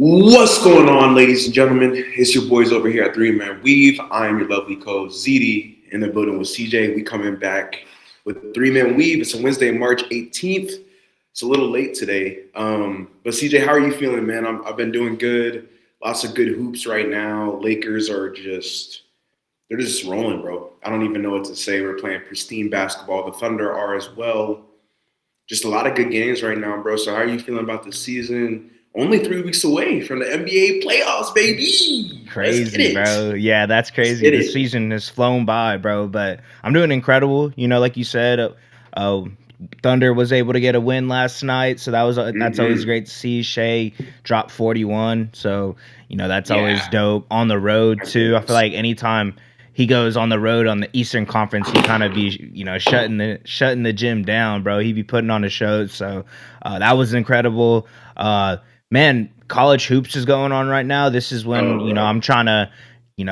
What's going on, ladies and gentlemen? It's your boys over here at Three Man Weave. I am your lovely co-host ZD in the building with CJ. We coming back with Three Man Weave. It's a Wednesday, March 18th. It's a little late today. But CJ, how are you feeling, man? I've been doing good. Lots of good hoops right now. Lakers are they're just rolling, bro. I don't even know what to say. We're playing pristine basketball. The Thunder are as well. Just a lot of good games right now, bro. So how are you feeling about the season? Only 3 weeks away from the NBA playoffs, baby. Crazy, bro. Yeah, that's crazy. The season has flown by, bro. But I'm doing incredible. You know, like you said, Thunder was able to get a win last night, so that's always great to see. Shea dropped 41, so that's always dope. On the road too, I feel like anytime he goes on the road on the Eastern Conference, he kind of be shutting the gym down, bro. He be putting on a show, so that was incredible. Man, college hoops is going on right now. This is when I'm trying to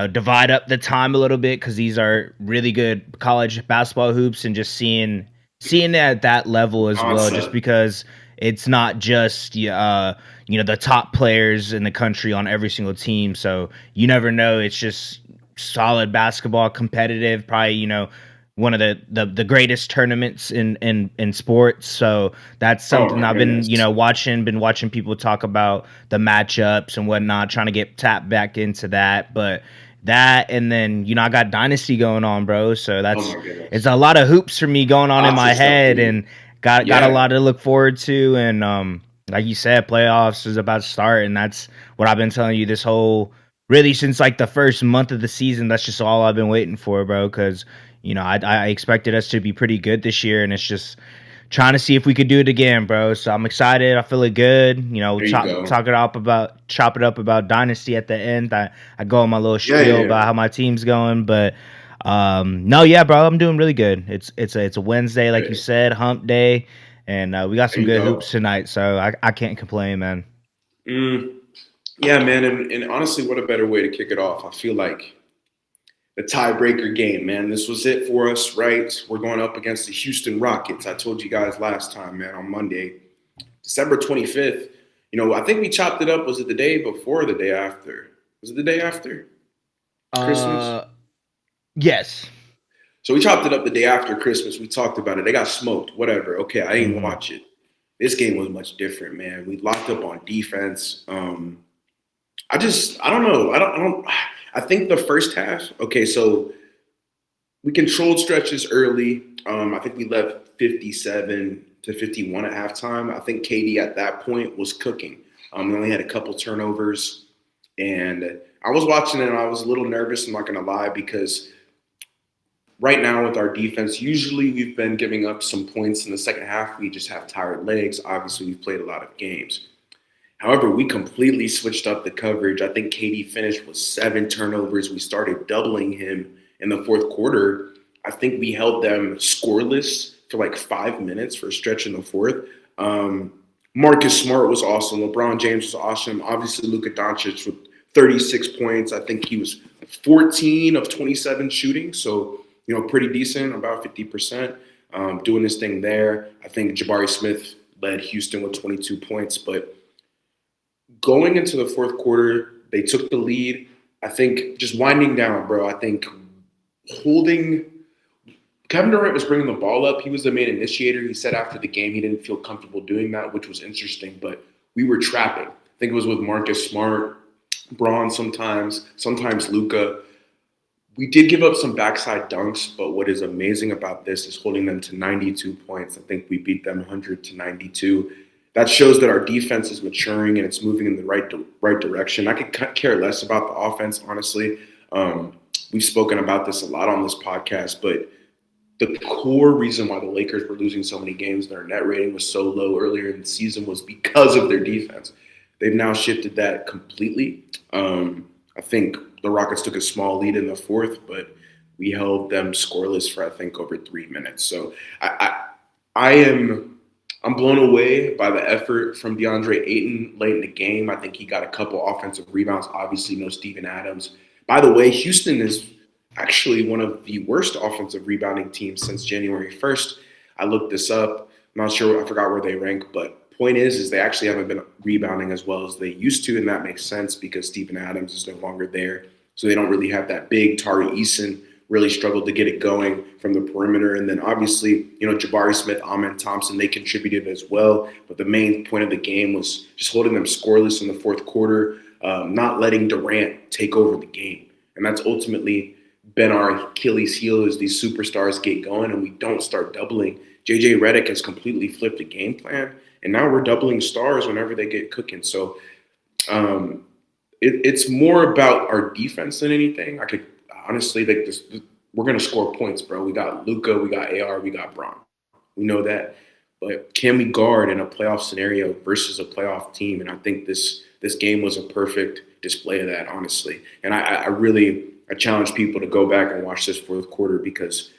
divide up the time a little bit because these are really good college basketball hoops, and just seeing it at that level as well, just because it's not just the top players in the country on every single team. So you never know. It's just solid basketball, competitive, probably one of the greatest tournaments in sports. So that's something I've been watching people talk about the matchups and whatnot, trying to get tapped back into that. But that, and then I got Dynasty going on, bro. So it's a lot of hoops for me going on in my head, and got a lot to look forward to. And like you said, playoffs is about to start, and that's what I've been telling you this whole really since like the first month of the season. That's just all I've been waiting for, bro, because I expected us to be pretty good this year, and it's just trying to see if we could do it again, bro. So I'm excited. I feel it good. Chop it up about Dynasty at the end. I go on my little spiel about how my team's going, but no, yeah, bro, I'm doing really good. It's a Wednesday, like you said, hump day, and we got some good hoops tonight, so I can't complain, man. Yeah, man, and honestly, what a better way to kick it off. I feel like the tiebreaker game, man. This was it for us, right? We're going up against the Houston Rockets. I told you guys last time, man, on Monday, December 25th. I think we chopped it up. Was it the day before or the day after? Was it the day after Christmas? Yes. So we chopped it up the day after Christmas. We talked about it. They got smoked. Whatever. Okay, I didn't watch it. This game was much different, man. We locked up on defense. I don't know. I think the first half, okay, so we controlled stretches early. I think we left 57 to 51 at halftime. I think KD at that point was cooking. We only had a couple turnovers. And I was watching it and I was a little nervous, I'm not going to lie, because right now with our defense, usually we've been giving up some points in the second half. We just have tired legs. Obviously, we've played a lot of games. However, we completely switched up the coverage. I think KD finished with 7 turnovers. We started doubling him in the fourth quarter. I think we held them scoreless for like 5 minutes for a stretch in the fourth. Marcus Smart was awesome. LeBron James was awesome. Obviously, Luka Doncic with 36 points. I think he was 14 of 27 shooting. So, pretty decent, about 50%, doing his thing there. I think Jabari Smith led Houston with 22 points, but going into the fourth quarter, they took the lead. I think just winding down, bro. I think Kevin Durant was bringing the ball up. He was the main initiator. He said after the game he didn't feel comfortable doing that, which was interesting. But we were trapping. I think it was with Marcus Smart, Braun sometimes Luka. We did give up some backside dunks, but what is amazing about this is holding them to 92 points. I think we beat them 100 to 92. That shows that our defense is maturing and it's moving in the right direction. I could care less about the offense, honestly. We've spoken about this a lot on this podcast, but the core reason why the Lakers were losing so many games, their net rating was so low earlier in the season, was because of their defense. They've now shifted that completely. I think the Rockets took a small lead in the fourth, but we held them scoreless for, I think, over 3 minutes. So I'm blown away by the effort from DeAndre Ayton late in the game. I think he got a couple offensive rebounds. Obviously, no Steven Adams. By the way, Houston is actually one of the worst offensive rebounding teams since January 1st. I looked this up. I'm not sure. I forgot where they rank, but point is they actually haven't been rebounding as well as they used to, and that makes sense because Steven Adams is no longer there. So they don't really have that big. Tari Eason really struggled to get it going from the perimeter. And then obviously, Jabari Smith, Amen Thompson, they contributed as well. But the main point of the game was just holding them scoreless in the fourth quarter, not letting Durant take over the game. And that's ultimately been our Achilles heel as these superstars get going and we don't start doubling. JJ Redick has completely flipped the game plan. And now we're doubling stars whenever they get cooking. So it's more about our defense than anything. I could honestly, we're going to score points, bro. We got Luka, we got AR, we got Braun. We know that. But can we guard in a playoff scenario versus a playoff team? And I think this game was a perfect display of that, honestly. And I challenge people to go back and watch this fourth quarter because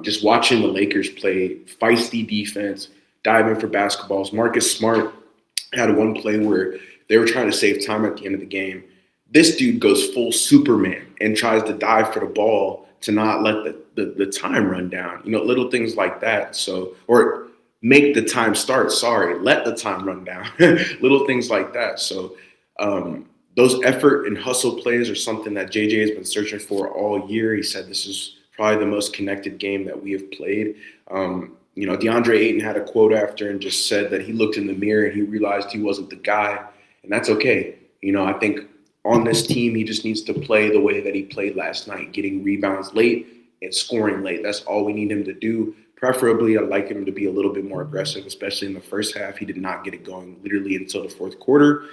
just watching the Lakers play feisty defense, dive in for basketballs. Marcus Smart had one play where they were trying to save time at the end of the game. This dude goes full Superman and tries to dive for the ball to not let the time run down. Little things like that. So, or make the time start. Sorry, let the time run down. Little things like that. So those effort and hustle plays are something that JJ has been searching for all year. He said this is probably the most connected game that we have played. DeAndre Ayton had a quote after and just said that he looked in the mirror and he realized he wasn't the guy. And that's okay. I think on this team, he just needs to play the way that he played last night, getting rebounds late and scoring late. That's all we need him to do. Preferably, I'd like him to be a little bit more aggressive, especially in the first half. He did not get it going literally until the fourth quarter.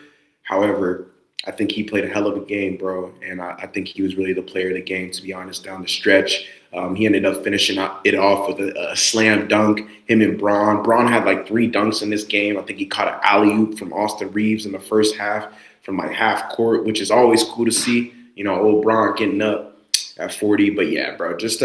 However, I think he played a hell of a game, bro. And I think he was really the player of the game, to be honest, down the stretch. He ended up finishing it off with a slam dunk, him and Braun. Braun had like 3 dunks in this game. I think he caught an alley-oop from Austin Reeves in the first half from like half court, which is always cool to see. Old Braun getting up at 40. But yeah, bro, just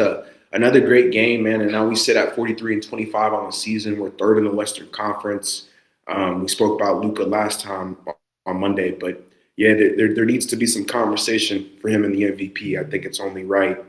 another great game, man. And now we sit at 43-25 on the season. We're third in the Western Conference. We spoke about Luka last time on Monday, but yeah, there needs to be some conversation for him in the MVP. I think it's only right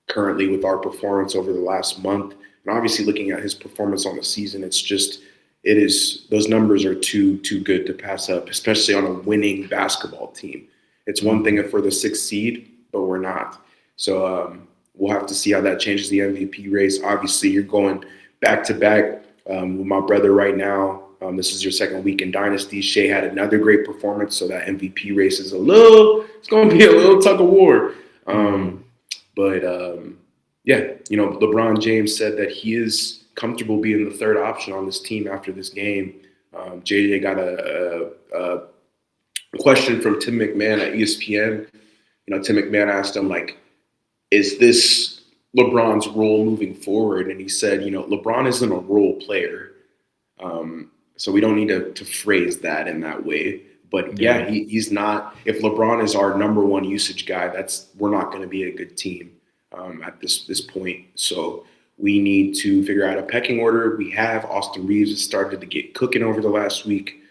currently with our performance over the last month. And obviously looking at his performance on the season, those numbers are too good to pass up, especially on a winning basketball team. It's one thing if we're the 6th seed, but we're not. So we'll have to see how that changes the MVP race. Obviously, you're going back-to-back with my brother right now. This is your second week in Dynasty. Shea had another great performance, so that MVP race is it's going to be a little tug of war. But LeBron James said that he is comfortable being the third option on this team after this game. JJ got a question from Tim McMahon at ESPN. Tim McMahon asked him, is this LeBron's role moving forward? And he said, LeBron isn't a role player. So we don't need to phrase that in that way. But yeah, he's not. If LeBron is our number one usage guy, we're not going to be a good team at this point. So we need to figure out a pecking order. We have Austin Reeves has started to get cooking over the last week.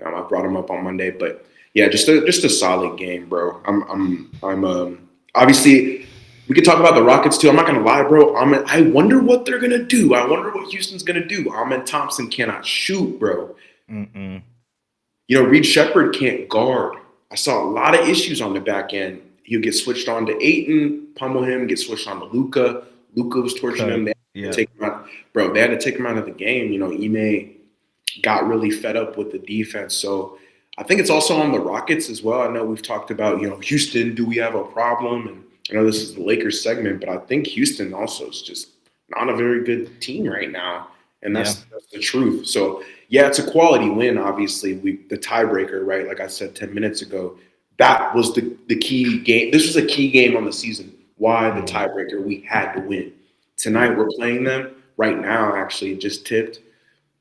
I brought him up on Monday, but yeah, just a solid game, bro. I'm obviously we could talk about the Rockets too. I'm not gonna lie, bro. I wonder what they're gonna do. I wonder what Houston's gonna do. Amen Thompson cannot shoot, bro. Reed Shepherd can't guard. I saw a lot of issues on the back end. He'll get switched on to Ayton, pummel him, get switched on to Luka. Luka was torching him. They had to take him out. Bro, they had to take him out of the game. Ime got really fed up with the defense. So I think it's also on the Rockets as well. I know we've talked about, Houston, do we have a problem? And I know this is the Lakers segment, but I think Houston also is just not a very good team right now. And that's the truth. So, yeah, it's a quality win, obviously. The tiebreaker, right, like I said 10 minutes ago, that was the key game. This was a key game on the season. Why the tiebreaker? We had to win. Tonight we're playing them. Right now, actually, it just tipped.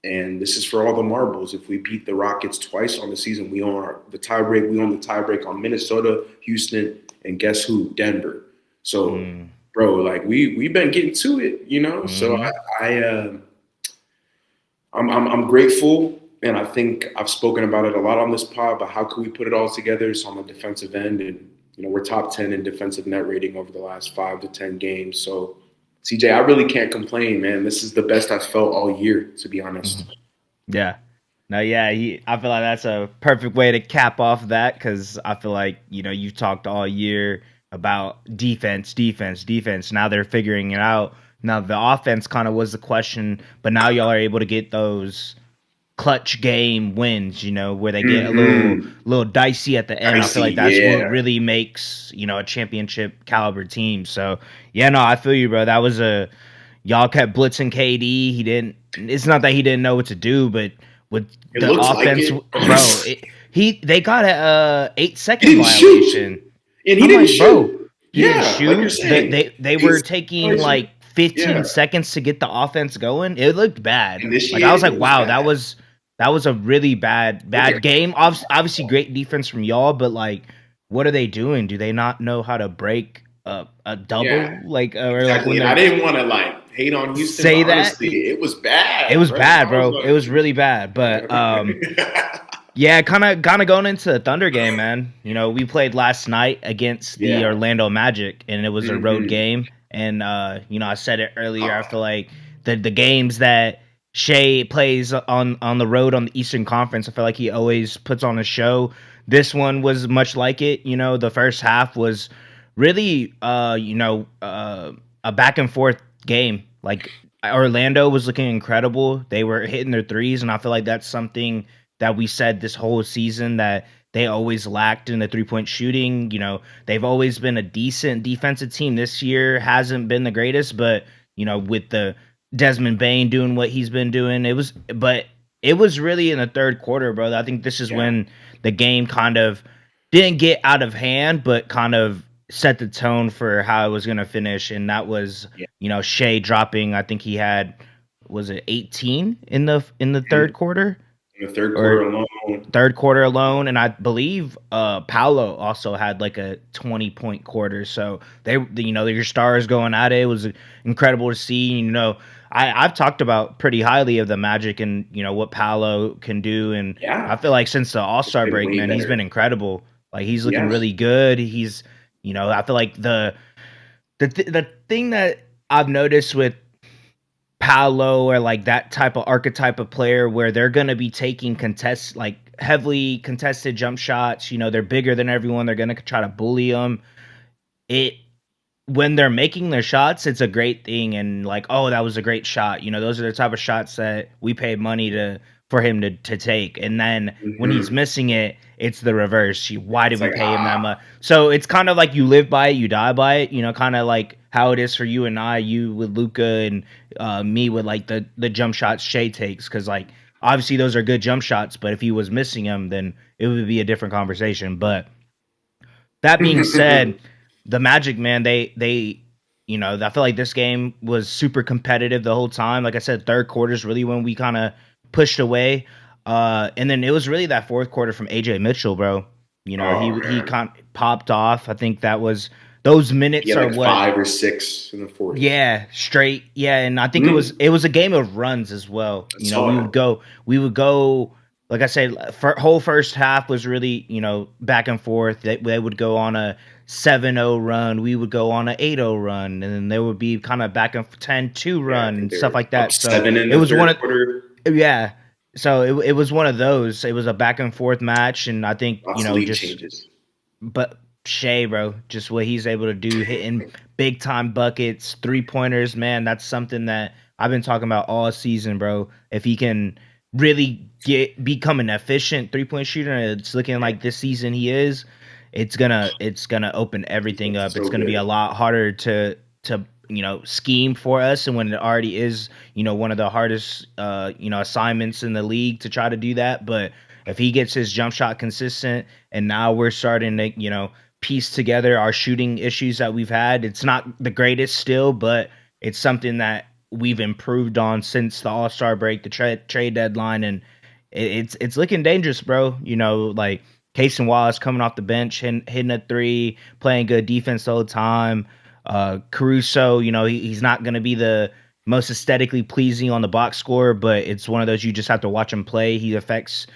And this is for all the marbles. If we beat the Rockets twice on the season, we own the tiebreak. We own the tiebreak on Minnesota, Houston, and guess who? Denver. So, bro, we've been getting to it, So I'm grateful, and I think I've spoken about it a lot on this pod. But how can we put it all together? It's on the defensive end, and we're top 10 in defensive net rating over the last 5 to 10 games. So, CJ, I really can't complain, man. This is the best I've felt all year, to be honest. Yeah. No, yeah, I feel like that's a perfect way to cap off that because I feel like you've talked all year about defense, defense, defense. Now they're figuring it out. Now the offense kind of was the question, but now y'all are able to get those clutch game wins, where they get a little dicey at the end. I feel like that's what really makes, a championship caliber team. So yeah, no, I feel you, bro. That was y'all kept blitzing KD. It's not that he didn't know what to do, but with the offense, they got a 8-second violation. And he didn't shoot. He didn't shoot. Like they were taking like 15 seconds to get the offense going. It looked bad. Like I was like, wow, that was a really bad game. Obviously, great defense from y'all, but like, what are they doing? Do they not know how to break a double? Yeah, like, or exactly. Like I didn't want to hate on Houston. Say that honestly, it was bad. It was bad, bro. It was really bad. But yeah, kind of going into the Thunder game, man. We played last night against the Orlando Magic, and it was a road game. And I said it earlier. I feel like the games that Shea plays on the road on the Eastern Conference, I feel like he always puts on a show. This one was much like it. The first half was really a back and forth game. Like Orlando was looking incredible. They were hitting their threes, and I feel like that's something that we said this whole season that they always lacked in the 3-point shooting. They've always been a decent defensive team. This year hasn't been the greatest, but with the Desmond Bane doing what he's been doing, it was really in the third quarter, bro. I think this is when the game kind of didn't get out of hand, but kind of set the tone for how it was going to finish. And that was, Shea dropping, I think he had, was it 18 in the third quarter? In the third quarter alone. Third quarter alone, and I believe Paolo also had like a 20-point quarter. So your stars going at it. It was incredible to see. I've talked about pretty highly of the Magic and what Paolo can do, and I feel like since the All-Star break, man, he's been incredible. Like he's looking really good. He's I feel like the thing that I've noticed with Paolo or like that type of archetype of player where they're going to be taking heavily contested jump shots. They're bigger than everyone. They're going to try to bully them. When they're making their shots, it's a great thing. And like, oh, that was a great shot. Those are the type of shots that we paid money for him to take. And then when he's missing it, it's the reverse. Why did we pay him that much? So it's kind of like you live by it, you die by it, kind of like how it is for you and I, you with Luka and me with like the jump shots Shea takes. Cause like, obviously those are good jump shots, but if he was missing them, then it would be a different conversation. But that being said, the Magic, man, they I feel like this game was super competitive the whole time. Like I said, third quarter is really when we kind of pushed away. And then it was really that fourth quarter from AJ Mitchell, bro. He kind of popped off. I think that was those minutes are like 5 or 6 in the fourth. Yeah, straight. Yeah, and I think it was a game of runs as well. We would go. Like I said, whole first half was really back and forth. They would go on a 7-0 run. We would go on an 8-0 run, and then there would be kind of back and 10-2 run and stuff like that. So it was one of quarter. Yeah. So it was one of those. It was a back and forth match, and I think just changes. But Shea, bro, just what he's able to do, hitting big time buckets, 3-pointers, man, that's something that I've been talking about all season, bro. If he can really become an efficient 3-point shooter, and it's looking like this season he is, it's gonna open everything up. It's gonna be a lot harder to scheme for us, and when it already is one of the hardest assignments in the league to try to do that. But if he gets his jump shot consistent, and now we're starting to piece together our shooting issues that we've had, it's not the greatest still, but it's something that we've improved on since the All-Star break, the trade deadline, and it's looking dangerous, bro. Like Casey Wallace coming off the bench, hitting a 3, playing good defense the whole time. Caruso, he's not going to be the most aesthetically pleasing on the box score, but it's one of those you just have to watch him play. He affects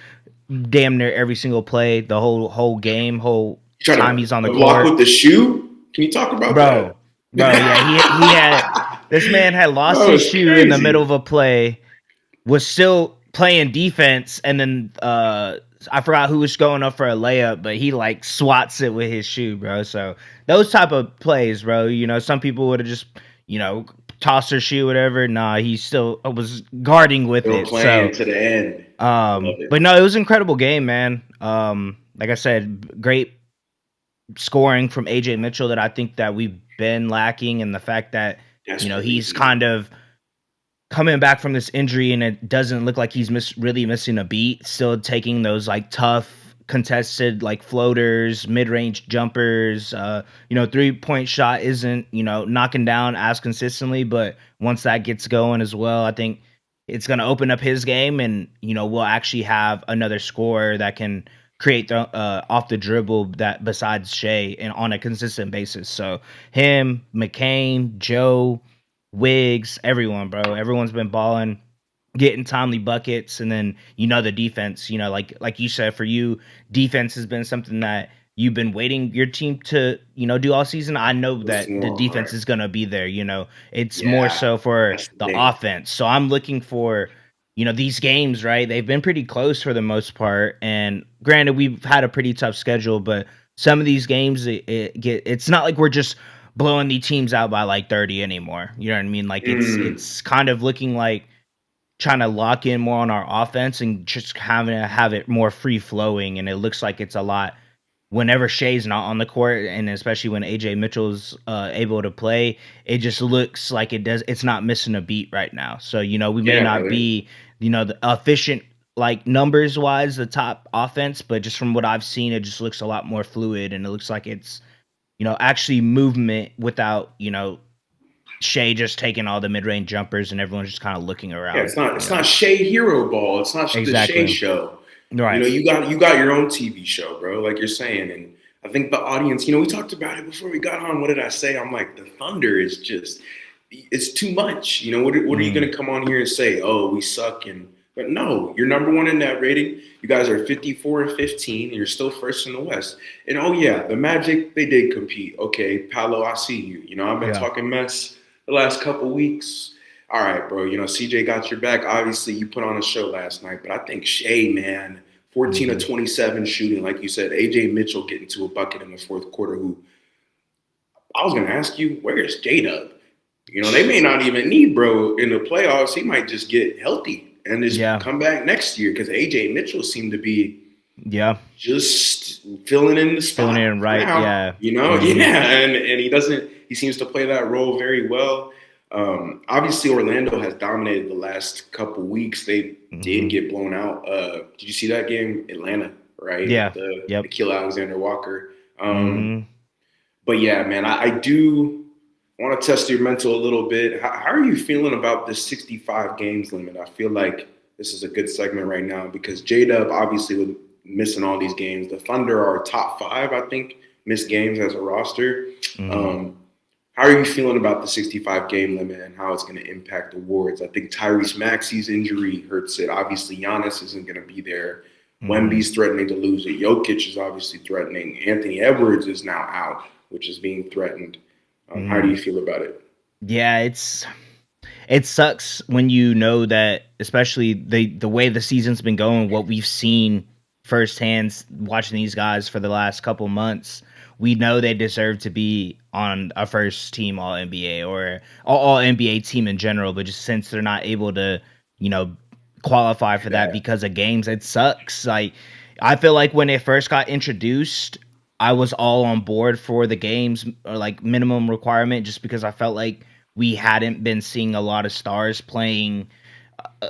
damn near every single play, the whole game, whole time he's on the court. With the shoe? Can you talk about that? Bro, yeah, he had this man had lost his shoe in the middle of a play, was still playing defense, and then I forgot who was going up for a layup, but he like swats it with his shoe, bro. So those type of plays, bro. You know, some people would have just, you know, tossed their shoe, whatever. Nah, he still was guarding with Still it. So, playing to the end. Love but it. no, it was an incredible game, man. Like I said, great scoring from AJ Mitchell that I think that we've been lacking, and the fact that you know Desperately he's needed. kind of coming back from this injury, and it doesn't look like he's really missing a beat. Still taking those like tough contested like floaters, mid-range jumpers. You know, 3-point shot isn't, you know, knocking down as consistently, but once that gets going as well, I think it's going to open up his game, and you know we'll actually have another scorer that can create the off the dribble that besides Shea and on a consistent basis. So him, McCain, Joe, Wiggs, everyone, bro. Everyone's been balling, getting timely buckets, and then you know the defense. You know, like you said, for you, defense has been something that you've been waiting your team to, you know, do all season. I know that the Perform, defense right. is gonna be there. You know, it's more Yeah, so for that's the the thing. offense. So I'm looking for, you know, these games, right? They've been pretty close for the most part, and granted, we've had a pretty tough schedule, but some of these games, it's not like we're just blowing the teams out by like 30 anymore. You know what I mean? Like Mm, it's kind of looking like trying to lock in more on our offense and just having to have it more free flowing. And it looks like it's a lot whenever Shea's not on the court, and especially when AJ Mitchell's able to play. It just looks like it's not missing a beat right now. So you know we may yeah, not brother. be, you know, the efficient like numbers wise the top offense, but just from what I've seen, it just looks a lot more fluid, and it looks like it's, you know, actually movement without, you know, Shea just taking all the mid range jumpers and everyone's just kind of looking Yeah, around, you it's not know? Shea Hero Ball. It's not the Shea Exactly. show. You Right. know, you got your own TV show, bro. Like you're saying, and I think the audience. You know, we talked about it before we got on. What did I say? I'm like, the Thunder is just, it's too much. You know, what are you Mm. going to come on here and say? Oh, we suck, and but no, you're number one in net rating. You guys are 54-15, and you're still first in the West. And oh yeah, the Magic, they did compete. Okay, Paolo, I see you. You know, I've been Yeah. talking mess the last couple weeks. All right, bro. You know, CJ got your back. Obviously, you put on a show last night, but I think Shea, man, 14 of Hmm. 27 shooting, like you said. AJ Mitchell getting to a bucket in the fourth quarter. Who I was going to ask you, where's J Dub? You know, they may not even need bro in the playoffs. He might just get healthy and just Yeah. come back next year because AJ Mitchell seemed to be Yeah. just filling in the Filling spot in for right. now. Yeah. You know, Hmm. yeah, and he doesn't. He seems to play that role very well. Obviously, Orlando has dominated the last couple weeks. They did Hmm. get blown out. Did you see that game, Atlanta? Right, Yeah. the Yep. kill Alexander Walker. Hmm. But yeah, man, I do want to test your mental a little bit. How are you feeling about this 65 games limit? I feel like this is a good segment right now because J Dub obviously with missing all these games. The Thunder are top five, I think, missed games as a roster. Hmm. Um, how are you feeling about the 65 game limit and how it's going to impact awards? I think Tyrese Maxey's injury hurts it. Obviously, Giannis isn't going to be there. Hmm. Wemby's threatening to lose it. Jokic is obviously threatening. Anthony Edwards is now out, which is being threatened. How do you Hmm. feel about it? Yeah, it sucks when you know that, especially the way the season's been going, what we've seen firsthand watching these guys for the last couple months. We know they deserve to be on a first team All NBA or all NBA team in general, but just since they're not able to, you know, qualify for that That. because of games, it sucks. Like I feel like when it first got introduced, I was all on board for the games or like minimum requirement just because I felt like we hadn't been seeing a lot of stars playing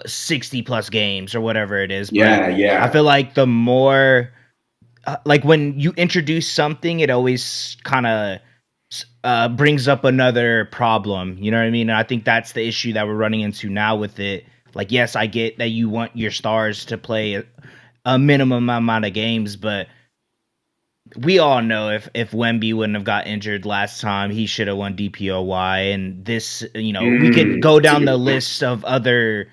60 plus games or whatever it is. But Yeah, I yeah. feel like the more like when you introduce something, it always kind of brings up another problem. You know what I mean? And I think that's the issue that we're running into now with it. Like, yes, I get that you want your stars to play a minimum amount of games, but we all know if Wemby wouldn't have got injured last time, he should have won DPOY. And this, you know, we could go That's a down the good point. list of other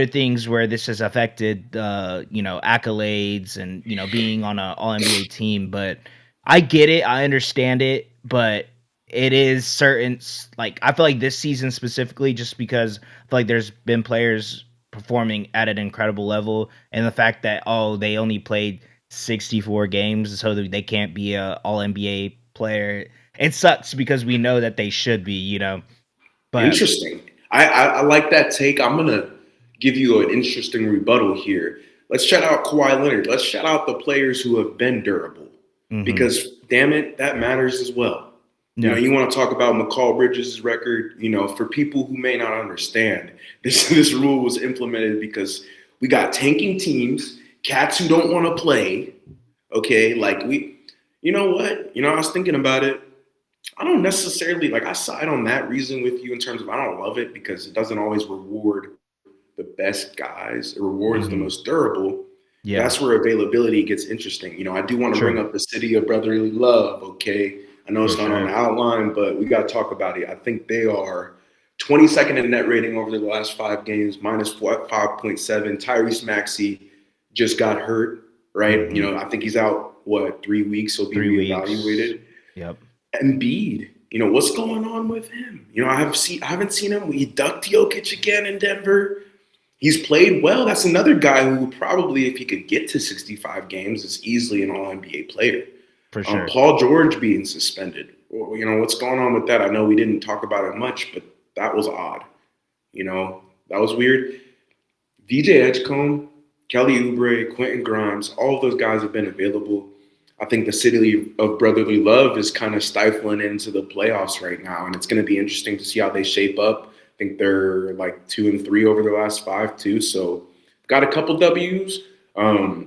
things where this has affected, you know, accolades and, you know, being on a All NBA team. But I get it, I understand it, but it is certain, like I feel like this season specifically, just because I feel like there's been players performing at an incredible level, and the fact that they only played 64 games, so that they can't be a All NBA player. It sucks because we know that they should be, But Interesting. I like that take. I'm gonna give you an interesting rebuttal here. Let's shout out Kawhi Leonard. Let's shout out the players who have been durable, because damn it, that matters as well. Yeah. You want to talk about McCall Bridges' record. For people who may not understand, this rule was implemented because we got tanking teams, cats who don't want to play. Okay, like you know what? I was thinking about it. I don't necessarily I side on that reason with you in terms of I don't love it because it doesn't always reward the best guys. It rewards the most durable. Yeah. That's where availability gets interesting. I do want to bring up the city of brotherly love. Okay. I know it's not on the outline, but we got to talk about it. I think they are 22nd in net rating over the last 5 games, minus 5.7. Tyrese Maxey just got hurt, right? I think he's out, 3 weeks? He'll be reevaluated. Yep. Embiid, what's going on with him? I haven't seen him. He ducked Jokic again in Denver. He's played well. That's another guy who would probably, if he could get to 65 games, is easily an All-NBA player. For sure. Paul George being suspended. What's going on with that? I know we didn't talk about it much, but that was odd. That was weird. VJ Edgecombe, Kelly Oubre, Quentin Grimes, all of those guys have been available. I think the city of brotherly love is kind of stifling into the playoffs right now, and it's going to be interesting to see how they shape up. I think they're 2-3 over the last 5 too, so got a couple W's.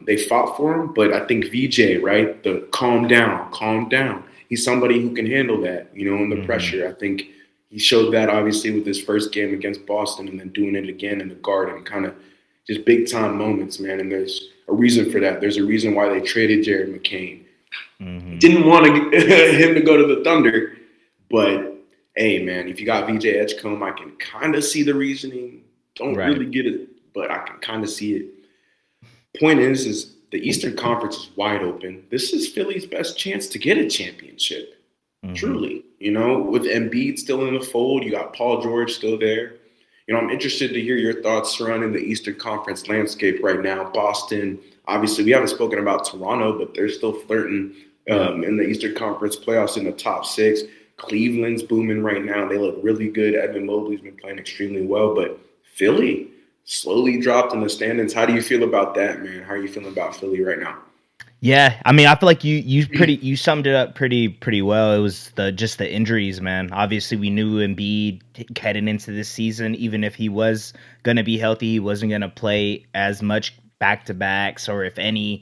They fought for him, but I think VJ, right, the calm down. He's somebody who can handle that, under pressure. I think he showed that obviously with his first game against Boston and then doing it again in the Garden, kind of just big time moments, man. And there's a reason for that. There's a reason why they traded Jared McCain. Didn't want him to go to the Thunder, but hey, man, if you got VJ Edgecombe, I can kind of see the reasoning. Don't really get it, but I can kind of see it. Point is the Eastern Conference is wide open. This is Philly's best chance to get a championship. Truly, with Embiid still in the fold, you got Paul George still there. I'm interested to hear your thoughts surrounding the Eastern Conference landscape right now. Boston, obviously, we haven't spoken about Toronto, but they're still flirting in the Eastern Conference playoffs in the top 6. Cleveland's booming right now. They look really good. Evan Mobley's been playing extremely well, but Philly slowly dropped in the standings. How do you feel about that, man? How are you feeling about Philly right now? Yeah, I mean, I feel like you summed it up pretty well. It was just the injuries, man. Obviously, we knew Embiid heading into this season, even if he was gonna be healthy, he wasn't gonna play as much back-to-backs or if any,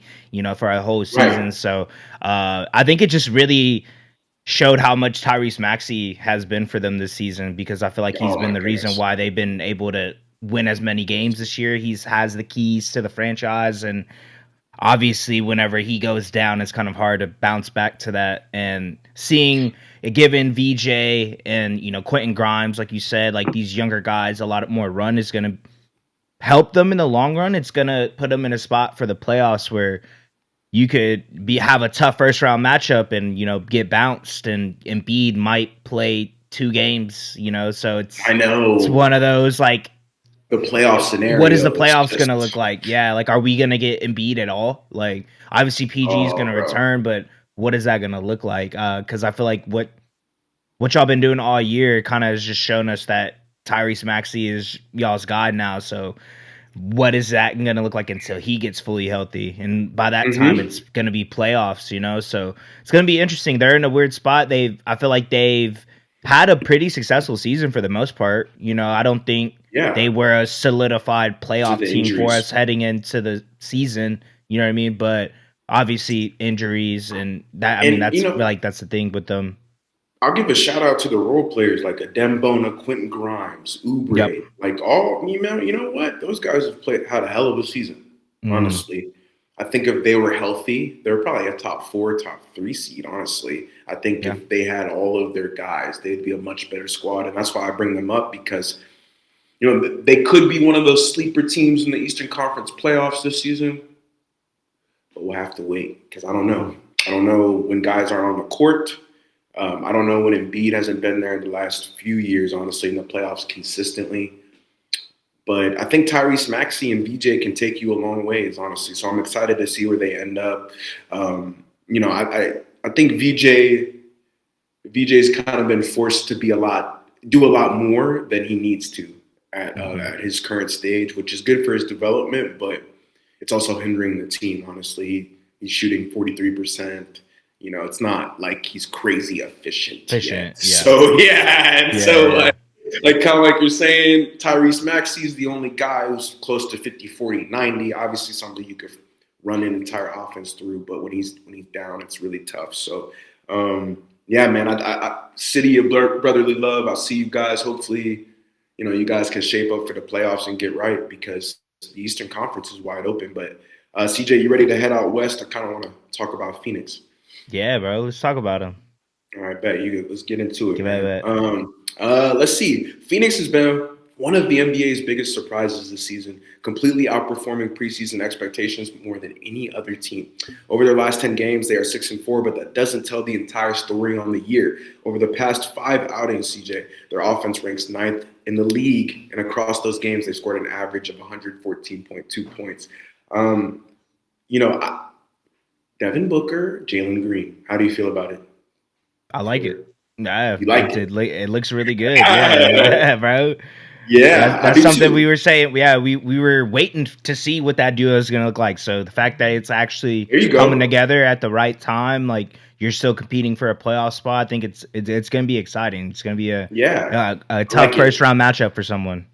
for a whole season. Right. So I think it just really showed how much Tyrese Maxey has been for them this season, because I feel like he's been the reason why they've been able to win as many games this year. Has the keys to the franchise, and obviously whenever he goes down, it's kind of hard to bounce back to that. And seeing it given VJ and Quentin Grimes, like you said, like these younger guys, a lot more run is going to help them in the long run. It's going to put them in a spot for the playoffs where you could have a tough first round matchup and get bounced, and Embiid might play 2 games. So it's one of those the playoff scenario. What is the playoffs going to look like? Yeah, are we going to get Embiid at all? Obviously PG is going to return, but what is that going to look like? Because I feel like what y'all been doing all year kind of has just shown us that Tyrese Maxey is y'all's god now. So what is that going to look like until he gets fully healthy? And by that time, it's going to be playoffs, So it's going to be interesting. They're in a weird spot. I feel like they've had a pretty successful season for the most part. I don't think they were a solidified playoff team for us heading into the season. You know what I mean? But obviously injuries and that. I mean, that's the thing with them. I'll give a shout out to the role players like Adembona, Quentin Grimes, Oubre, all. You know what? Those guys have had a hell of a season. Honestly, I think if they were healthy, they're probably a top 4, top 3 seed. Honestly, I think if they had all of their guys, they'd be a much better squad, and that's why I bring them up, because they could be one of those sleeper teams in the Eastern Conference playoffs this season. But we'll have to wait, because I don't know. I don't know when guys are on the court. I don't know when Embiid hasn't been there the last few years, honestly, in the playoffs consistently. But I think Tyrese Maxey and VJ can take you a long ways, honestly. So I'm excited to see where they end up. I think VJ's kind of been forced to do a lot more than he needs to at his current stage, which is good for his development, but it's also hindering the team. Honestly, he's shooting 43%. It's not like he's crazy efficient yet. Yeah. So like kind of like you're saying, Tyrese Maxey is the only guy who's close to 50, 40, 90. Obviously, something you could run an entire offense through, but when he's down, it's really tough. So, man, I city of brotherly love. I'll see you guys. Hopefully, you guys can shape up for the playoffs and get right, because the Eastern Conference is wide open. But CJ, you ready to head out west? I kind of want to talk about Phoenix. Yeah, bro. Let's talk about them. All right, bet. Let's get into it. Let's see. Phoenix has been one of the NBA's biggest surprises this season, completely outperforming preseason expectations more than any other team. Over their last 10 games, they are 6-4, but that doesn't tell the entire story on the year. Over the past 5 outings, CJ, their offense ranks 9th in the league, and across those games, they scored an average of 114.2 points. Devin Booker, Jalen Green. How do you feel about it? I like it. Yeah, you like it? It looks really good. Yeah, bro. Yeah, that's something we were saying. Yeah, we were waiting to see what that duo is going to look like. So the fact that it's actually coming together at the right time, like you're still competing for a playoff spot, I think it's going to be exciting. It's going to be a tough first round matchup for someone.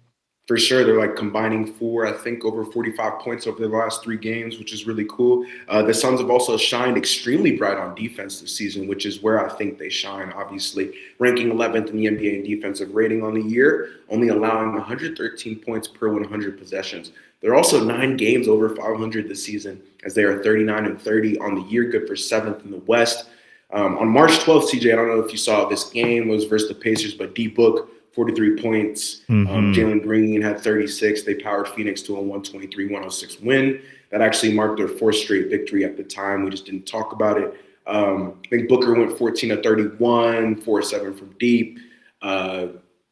For sure. They're like combining over 45 points over the last 3 games, which is really cool. The Suns have also shined extremely bright on defense this season, which is where I think they shine, obviously. Ranking 11th in the NBA in defensive rating on the year, only allowing 113 points per 100 possessions. They're also 9 games over 500 this season, as they are 39-30 on the year, good for 7th in the West. On March 12th, CJ, I don't know if you saw this game, was versus the Pacers, but D-Book, 43 points. Jalen Green had 36. They powered Phoenix to a 123-106 win. That actually marked their 4th straight victory at the time. We just didn't talk about it. I think Booker went 14-31, 4-7 from deep,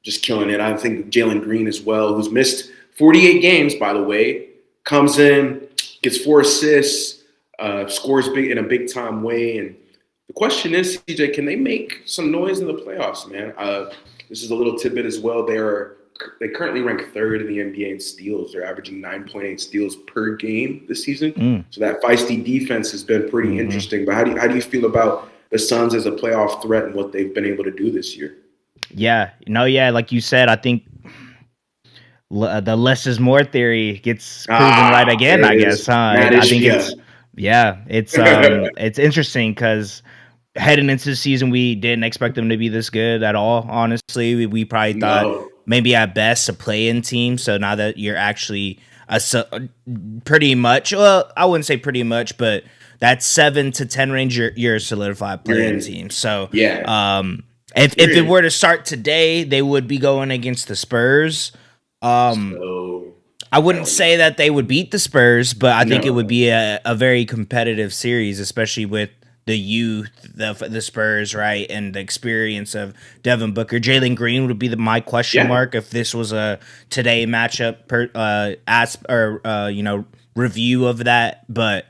just killing it. I think Jalen Green as well, who's missed 48 games, by the way, comes in, gets 4 assists, scores big in a big-time way. And the question is, CJ, can they make some noise in the playoffs, man? This is a little tidbit as well. They currently rank 3rd in the NBA in steals. They're averaging 9.8 steals per game this season. So that feisty defense has been pretty interesting. But how do you feel about the Suns as a playoff threat and what they've been able to do this year? Yeah, like you said, I think the less is more theory gets proven right again. I guess, huh? I think it's interesting because heading into the season, we didn't expect them to be this good at all. Honestly, we probably thought maybe at best a play-in team. So now that you're actually pretty much, well, I wouldn't say pretty much, but that 7 to 10 range, you're a solidified play-in team. So if it were to start today, they would be going against the Spurs. I wouldn't say that they would beat the Spurs, but I think it would be a very competitive series, especially with the youth, the Spurs, right, and the experience of Devin Booker. Jalen Green would be my question mark if this was a today matchup review of that. But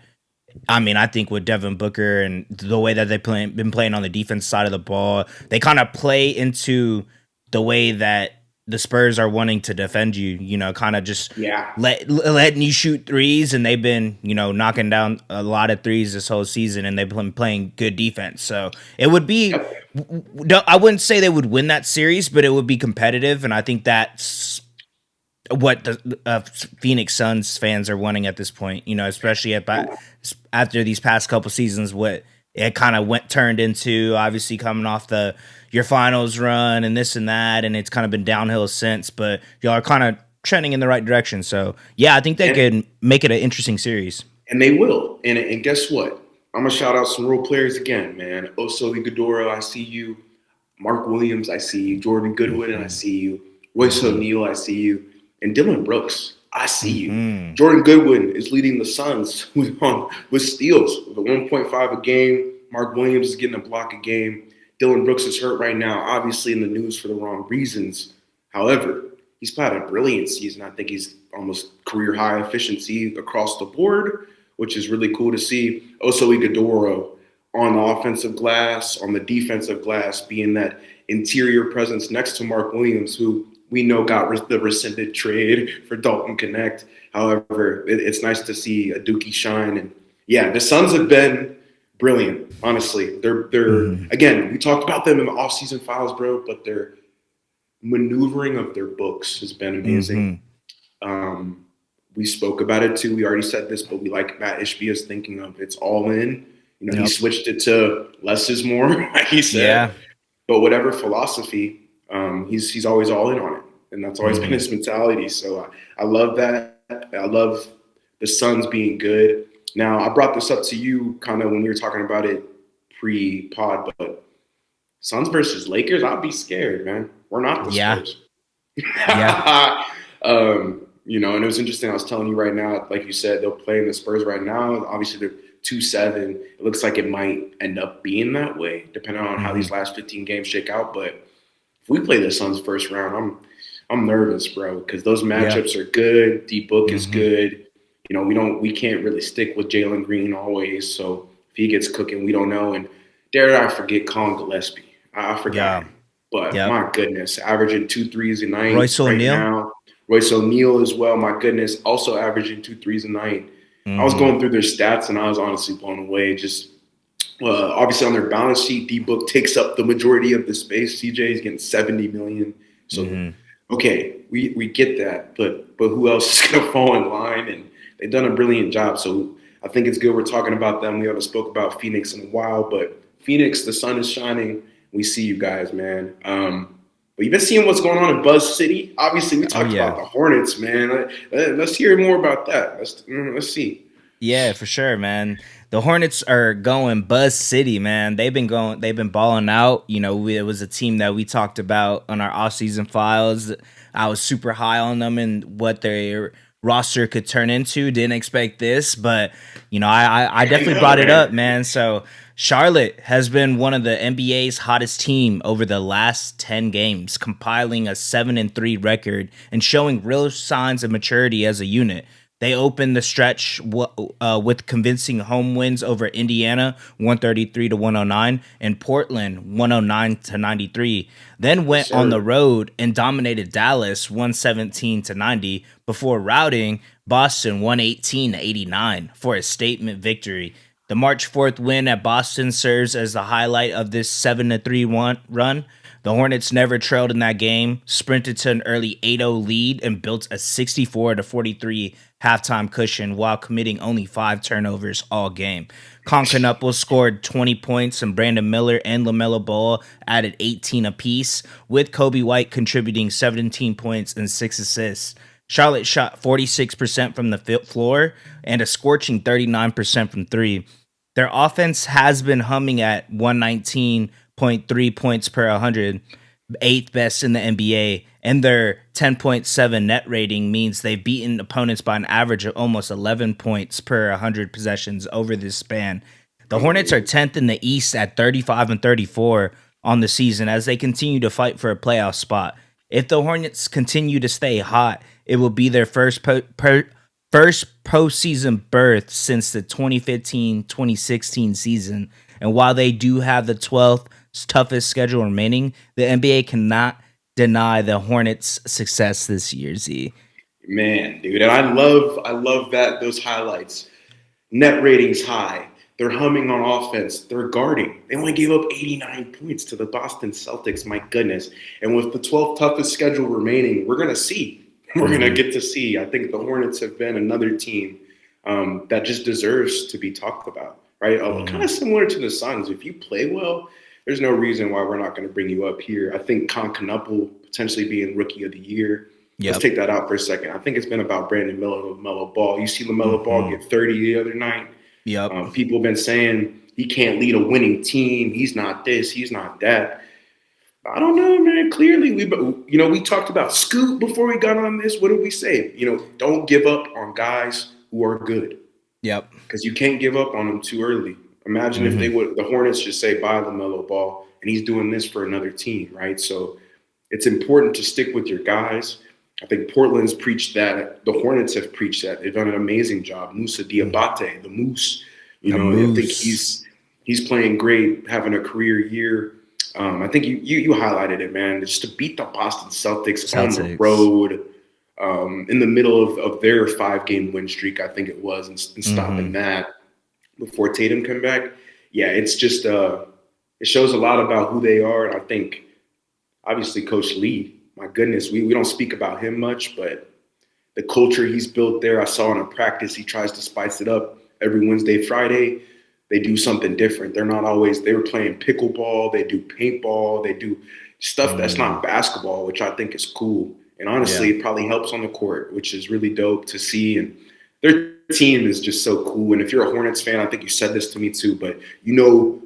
I mean, I think with Devin Booker and the way that they've been playing on the defense side of the ball, they kind of play into the way that the Spurs are wanting to defend you, kind of just letting you shoot threes, and they've been, knocking down a lot of threes this whole season, and they've been playing good defense. So it would be, I wouldn't say they would win that series, but it would be competitive, and I think that's what the Phoenix Suns fans are wanting at this point, especially after these past couple seasons, what it kind of turned into, obviously coming off your finals run and this and that, and it's kind of been downhill since, but y'all are kind of trending in the right direction. So yeah, I think they could make it an interesting series. And they will. And guess what? I'm going to shout out some role players again, man. Oso Iguodala, I see you. Mark Williams, I see you. Jordan Goodwin, I see you. Royce O'Neal, I see you. And Dylan Brooks, I see you. Jordan Goodwin is leading the Suns with steals with a 1.5 a game. Mark Williams is getting a block a game. Dylan Brooks is hurt right now, obviously in the news for the wrong reasons. However, he's had a brilliant season. I think he's almost career high efficiency across the board, which is really cool to see. Also, Iguodala on the offensive glass, on the defensive glass, being that interior presence next to Mark Williams, who we know got the rescinded trade for Dalton Connect. However, it's nice to see a Dookie shine. And yeah, the Suns have been brilliant, honestly. They're again, we talked about them in the offseason files, bro, but their maneuvering of their books has been amazing. We spoke about it too. We already said this, but we like Matt Ishbia's thinking of it's all in. You know, he switched it to less is more, like he said. Yeah. But whatever philosophy, he's always all in on it. And that's always been his mentality. So I love that. I love the Suns being good. Now, I brought this up to you kind of when we were talking about it pre-pod, but Suns versus Lakers, I'd be scared, man. We're not the Spurs. You know, and it was interesting. I was telling you right now, like you said, they'll play in the Spurs right now. Obviously, they're 2-7. It looks like it might end up being that way, depending on how these last 15 games shake out. But if we play the Suns first round, I'm nervous, bro, because those matchups are good. D-Book is good. You know, we can't really stick with Jalen Green always. So if he gets cooking, we don't know. And dare I forget Colin Gillespie? I forgot him. But my goodness, averaging 2 threes a night. Royce O'Neal. Royce O'Neal as well, my goodness, also averaging 2 threes a night. I was going through their stats, and I was honestly blown away. Just obviously on their balance sheet, D-Book takes up the majority of the space. CJ is getting $70 million. So, okay, we get that. But who else is going to fall in line? And they've done a brilliant job. So I think it's good we're talking about them. We haven't spoke about Phoenix in a while. But Phoenix, the sun is shining. We see you guys, man. But you've been seeing what's going on in Buzz City. Obviously, we talked about the Hornets, man. Let's hear more about that. Let's see. Yeah, for sure, man. The Hornets are going Buzz City, man. They've been balling out. You know, it was a team that we talked about on our offseason files. I was super high on them and what their roster could turn into. Didn't expect this, but you know, I definitely brought it up, man. So Charlotte has been one of the NBA's hottest team over the last 10 games, compiling a 7-3 record and showing real signs of maturity as a unit. They opened the stretch with convincing home wins over Indiana, 133-109, and Portland, 109-93. Then went on the road and dominated Dallas, 117-90, before routing Boston, 118-89, for a statement victory. The March 4th win at Boston serves as the highlight of this 7-3 run. The Hornets never trailed in that game, sprinted to an early 8-0 lead, and built a 64-43 halftime cushion while committing only 5 turnovers all game. Concanupple scored 20 points, and Brandon Miller and LaMelo Ball added 18 apiece, with Kobe White contributing 17 points and 6 assists. Charlotte shot 46% from the floor and a scorching 39% from 3. Their offense has been humming at 119.3 points per 100, 8th best in the NBA, and their 10.7 net rating means they've beaten opponents by an average of almost 11 points per 100 possessions over this span. The Hornets are 10th in the East at 35-34 on the season as they continue to fight for a playoff spot. If the Hornets continue to stay hot, it will be their first postseason berth since the 2015-2016 season. And while they do have the 12th toughest schedule remaining, the NBA cannot deny the Hornets' success this year, Z. Man, dude, and I love those highlights. Net ratings high. They're humming on offense. They're guarding. They only gave up 89 points to the Boston Celtics. My goodness. And with the 12th toughest schedule remaining, we're going to see. We're going to get to see. I think the Hornets have been another team that just deserves to be talked about, right? Kind of similar to the Suns. If you play well, there's no reason why we're not going to bring you up here. I think Concanupple potentially being Rookie of the Year. Let's take that out for a second. I think it's been about Brandon Miller, LaMelo Ball. You see LaMelo Ball get 30 the other night. People have been saying he can't lead a winning team. He's not this. He's not that. I don't know, man. Clearly, we talked about Scoot before we got on this. What did we say? Don't give up on guys who are good. Because you can't give up on them too early. Imagine if the Hornets just say bye LaMelo Ball, and he's doing this for another team, right? So it's important to stick with your guys. I think Portland's preached that. The Hornets have preached that. They've done an amazing job. Musa Diabate, the Moose, I think he's playing great, having a career year. I think you highlighted it, man. Just to beat the Boston Celtics on the road, in the middle of their 5-game win streak, I think it was, and stopping that before Tatum came back. Yeah, it's just it shows a lot about who they are, and I think obviously Coach Lee. My goodness, we don't speak about him much, but the culture he's built there, I saw in a practice, he tries to spice it up every Wednesday, Friday. They do something different. They were playing pickleball, they do paintball, they do stuff that's not basketball, which I think is cool. And honestly, it probably helps on the court, which is really dope to see. And their team is just so cool. And if you're a Hornets fan, I think you said this to me too, but you know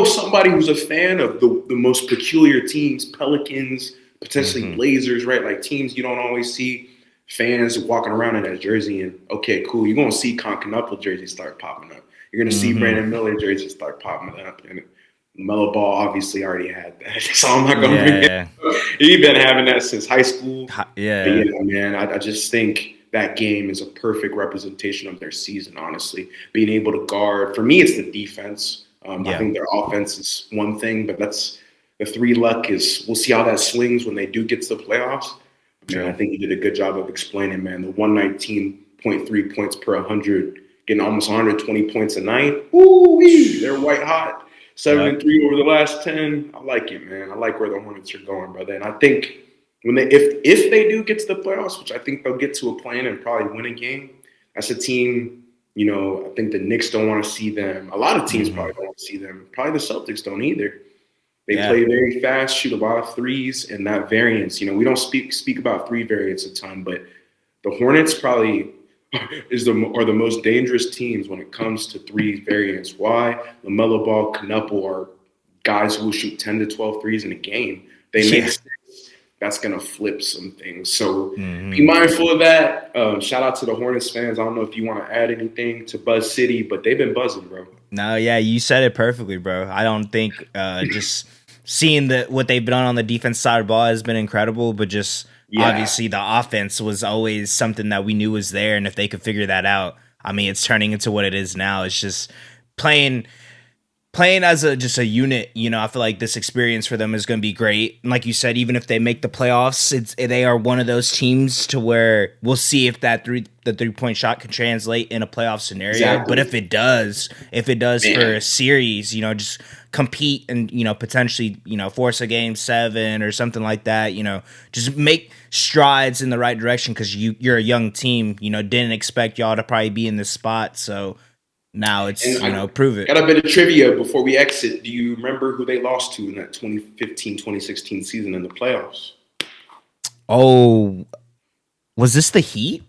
somebody who's a fan of the most peculiar teams, Pelicans, potentially Blazers, right? Like teams you don't always see fans walking around in that jersey. And okay, cool. You're going to see Concanupple jerseys start popping up. You're going to see Brandon Miller jerseys start popping up. And Melo Ball obviously already had that. So I'm not going to bring it up. He's been having that since high school. Yeah. But yeah, man, I just think that game is a perfect representation of their season, honestly. Being able to guard. For me, it's the defense. I think their offense is one thing, but that's the 3 luck is we'll see how that swings when they do get to the playoffs. Man, I think you did a good job of explaining, man. The 119.3 points per 100, getting almost 120 points a night. Ooh-wee, they're white hot. 7-3 over the last 10. I like it, man. I like where the Hornets are going, brother. And I think when if they do get to the playoffs, which I think they'll get to a play-in and probably win a game, that's a team. I think the Knicks don't want to see them. A lot of teams probably don't want to see them. Probably the Celtics don't either. They play very fast, shoot a lot of threes, and that variance. We don't speak about 3 variants a ton, but the Hornets probably are the most dangerous teams when it comes to 3 variants. Why? LaMelo Ball, Knuppel are guys who will shoot 10 to 12 threes in a game. They make 6. That's going to flip some things. So be mindful of that. Shout out to the Hornets fans. I don't know if you want to add anything to Buzz City, but they've been buzzing, bro. No, yeah, you said it perfectly, bro. I don't think just seeing what they've done on the defense side of the ball has been incredible, but just obviously the offense was always something that we knew was there. And if they could figure that out, I mean, it's turning into what it is now. It's just playing as just a unit. I feel like this experience for them is going to be great. And like you said, even if they make the playoffs, they are one of those teams to where we'll see if the 3-point shot can translate in a playoff scenario. Exactly. But if it does for a series, just compete and, potentially, force a game 7 or something like that, just make strides in the right direction. Cause you're a young team, didn't expect y'all to probably be in this spot. So now it's, prove it. Got a bit of trivia before we exit. Do you remember who they lost to in that 2015-2016 season in the playoffs? Oh, was this the Heat?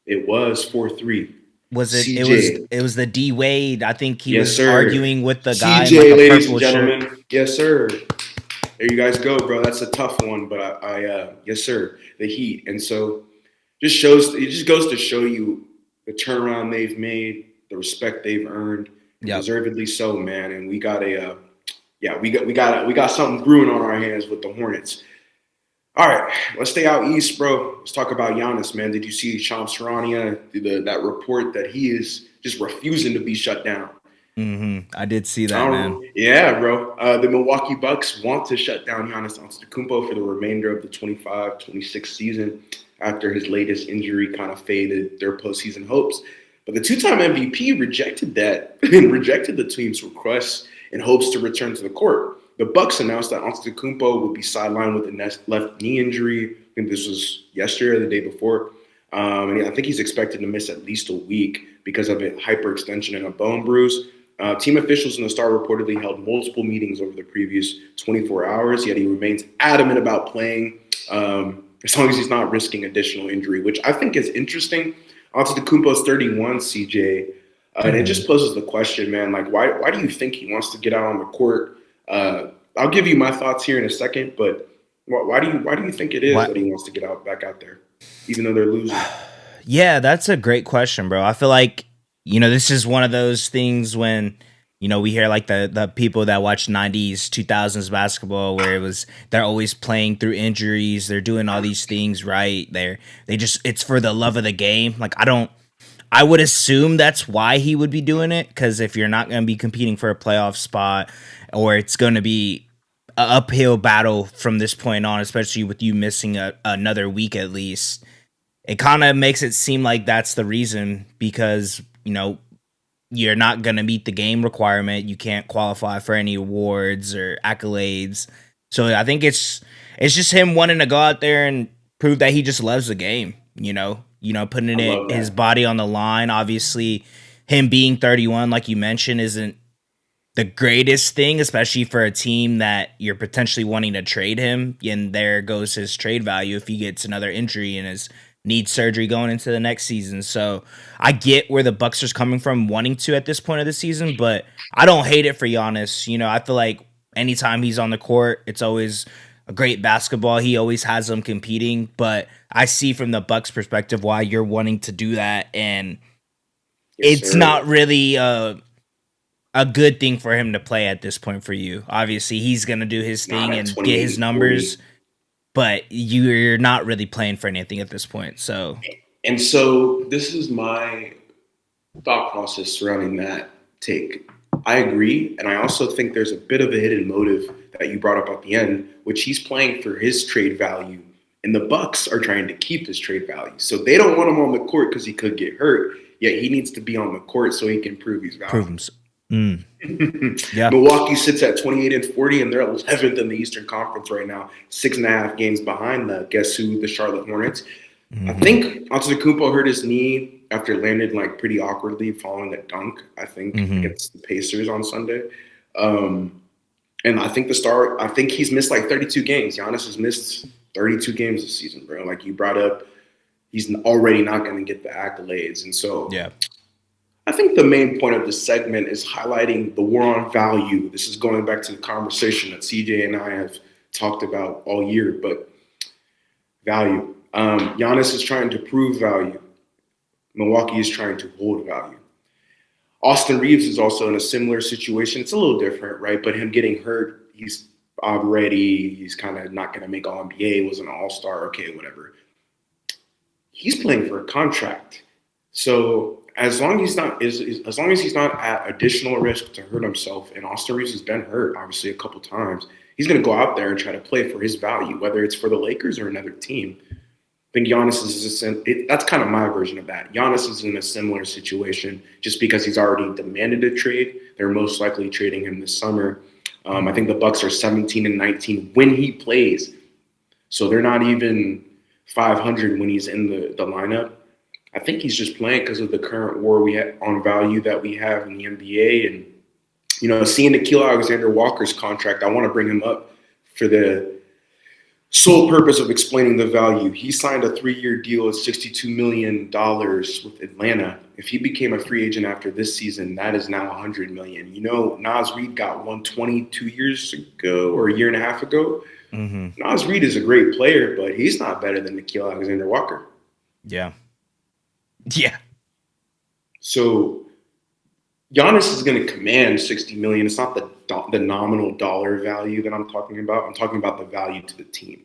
It was 4-3. Was it? CJ. It was the D Wade. I think he was arguing with the guy CJ, in like a ladies purple and gentlemen. shirt. Yes, sir. There you guys go, bro. That's a tough one, but I yes, sir. The Heat, and so it just goes to show you the turnaround they've made. The respect they've earned, deservedly so, man. And we got something brewing on our hands with the Hornets. All right, let's stay out east, bro. Let's talk about Giannis, man. Did you see Shams Charania, that report that he is just refusing to be shut down? I did see that, man. Yeah, bro. The Milwaukee Bucks want to shut down Giannis Antetokounmpo for the remainder of the 25-26 season after his latest injury kind of faded their postseason hopes. But the 2-time MVP rejected that and rejected the team's requests in hopes to return to the court. The Bucks announced that Antetokounmpo would be sidelined with a left knee injury. I think this was yesterday or the day before. And I think he's expected to miss at least a week because of a hyperextension and a bone bruise. Team officials in the Star reportedly held multiple meetings over the previous 24 hours, yet he remains adamant about playing as long as he's not risking additional injury, which I think is interesting. Antetokounmpo's 31, CJ, and it just poses the question, man, like why do you think he wants to get out on the court? I'll give you my thoughts here in a second, but why do you think it is that he wants to get back out there, even though they're losing? Yeah, that's a great question, bro. I feel like, this is one of those things when we hear like the people that watch 90s, 2000s basketball where they're always playing through injuries, they're doing all these things right. It's for the love of the game. Like I would assume that's why he would be doing it, because if you're not going to be competing for a playoff spot, or it's going to be an uphill battle from this point on, especially with you missing another week at least, it kind of makes it seem like that's the reason, because you're not going to meet the game requirement. You can't qualify for any awards or accolades. So I think it's just him wanting to go out there and prove that he just loves the game, putting his body on the line. Obviously, him being 31, like you mentioned, isn't the greatest thing, especially for a team that you're potentially wanting to trade him. And there goes his trade value if he gets another injury and needs surgery going into the next season. So I get where the Bucks are coming from wanting to at this point of the season, but I don't hate it for Giannis. I feel like anytime he's on the court, it's always a great basketball. He always has them competing, but I see from the Bucks perspective why you're wanting to do that, and it's not really a good thing for him to play at this point for you. Obviously, he's going to do his thing and get his numbers, 40. But you're not really playing for anything at this point. So this is my thought process surrounding that take. I agree, and I also think there's a bit of a hidden motive that you brought up at the end, which he's playing for his trade value, and the Bucks are trying to keep his trade value. So they don't want him on the court because he could get hurt, yet he needs to be on the court so he can prove his value. Yeah. Milwaukee sits at 28-40, and they're 11th in the Eastern Conference right now, 6.5 games behind the Charlotte Hornets. Mm-hmm. I think Antetokounmpo hurt his knee after it landed like pretty awkwardly following a dunk, I think, against the Pacers on Sunday. And I think he's missed like 32 games. Giannis has missed 32 games this season, bro. Like you brought up, he's already not going to get the accolades. And so I think the main point of this segment is highlighting the war on value. This is going back to the conversation that CJ and I have talked about all year, but value. Giannis is trying to prove value. Milwaukee is trying to hold value. Austin Reeves is also in a similar situation. It's a little different, right? But him getting hurt, he's kind of not going to make All-NBA, was an All-Star, okay, whatever. He's playing for a contract. So as long as he's not at additional risk to hurt himself, and Austin Reeves has been hurt, obviously, a couple times, he's going to go out there and try to play for his value, whether it's for the Lakers or another team. I think Giannis that's kind of my version of that. Giannis is in a similar situation just because he's already demanded a trade. They're most likely trading him this summer. I think the Bucks are 17-19 when he plays. So they're not even 500 when he's in the lineup. I think he's just playing because of the current war we have on value that we have in the NBA. And, seeing Nickeil Alexander-Walker's contract, I want to bring him up for the sole purpose of explaining the value. He signed a 3-year deal at $62 million with Atlanta. If he became a free agent after this season, that is now $100 million. Naz Reid got 120 2 years ago or a year and a half ago. Mm-hmm. Naz Reid is a great player, but he's not better than Nickeil Alexander-Walker. Yeah. So Giannis is going to command $60 million. It's not the nominal dollar value that I'm talking about. I'm talking about the value to the team.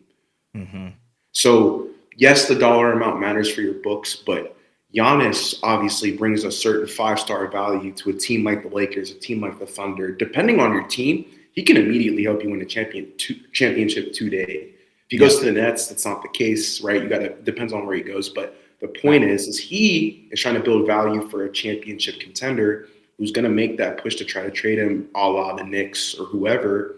Mm-hmm. So yes, the dollar amount matters for your books, but Giannis obviously brings a certain 5-star value to a team like the Lakers, a team like the Thunder. Depending on your team, he can immediately help you win a championship today. If he goes to the Nets, that's not the case, right? Depends on where he goes. But the point is he is trying to build value for a championship contender who's going to make that push to try to trade him a la the Knicks or whoever.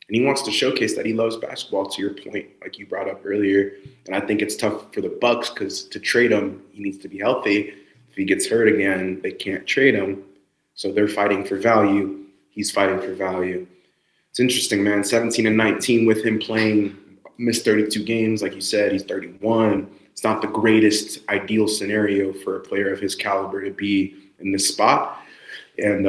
And he wants to showcase that he loves basketball, to your point, like you brought up earlier. And I think it's tough for the Bucks because to trade him, he needs to be healthy. If he gets hurt again, they can't trade him. So they're fighting for value. He's fighting for value. It's interesting, man. 17-19 with him playing, missed 32 games. Like you said, he's 31. It's not the greatest ideal scenario for a player of his caliber to be in this spot. And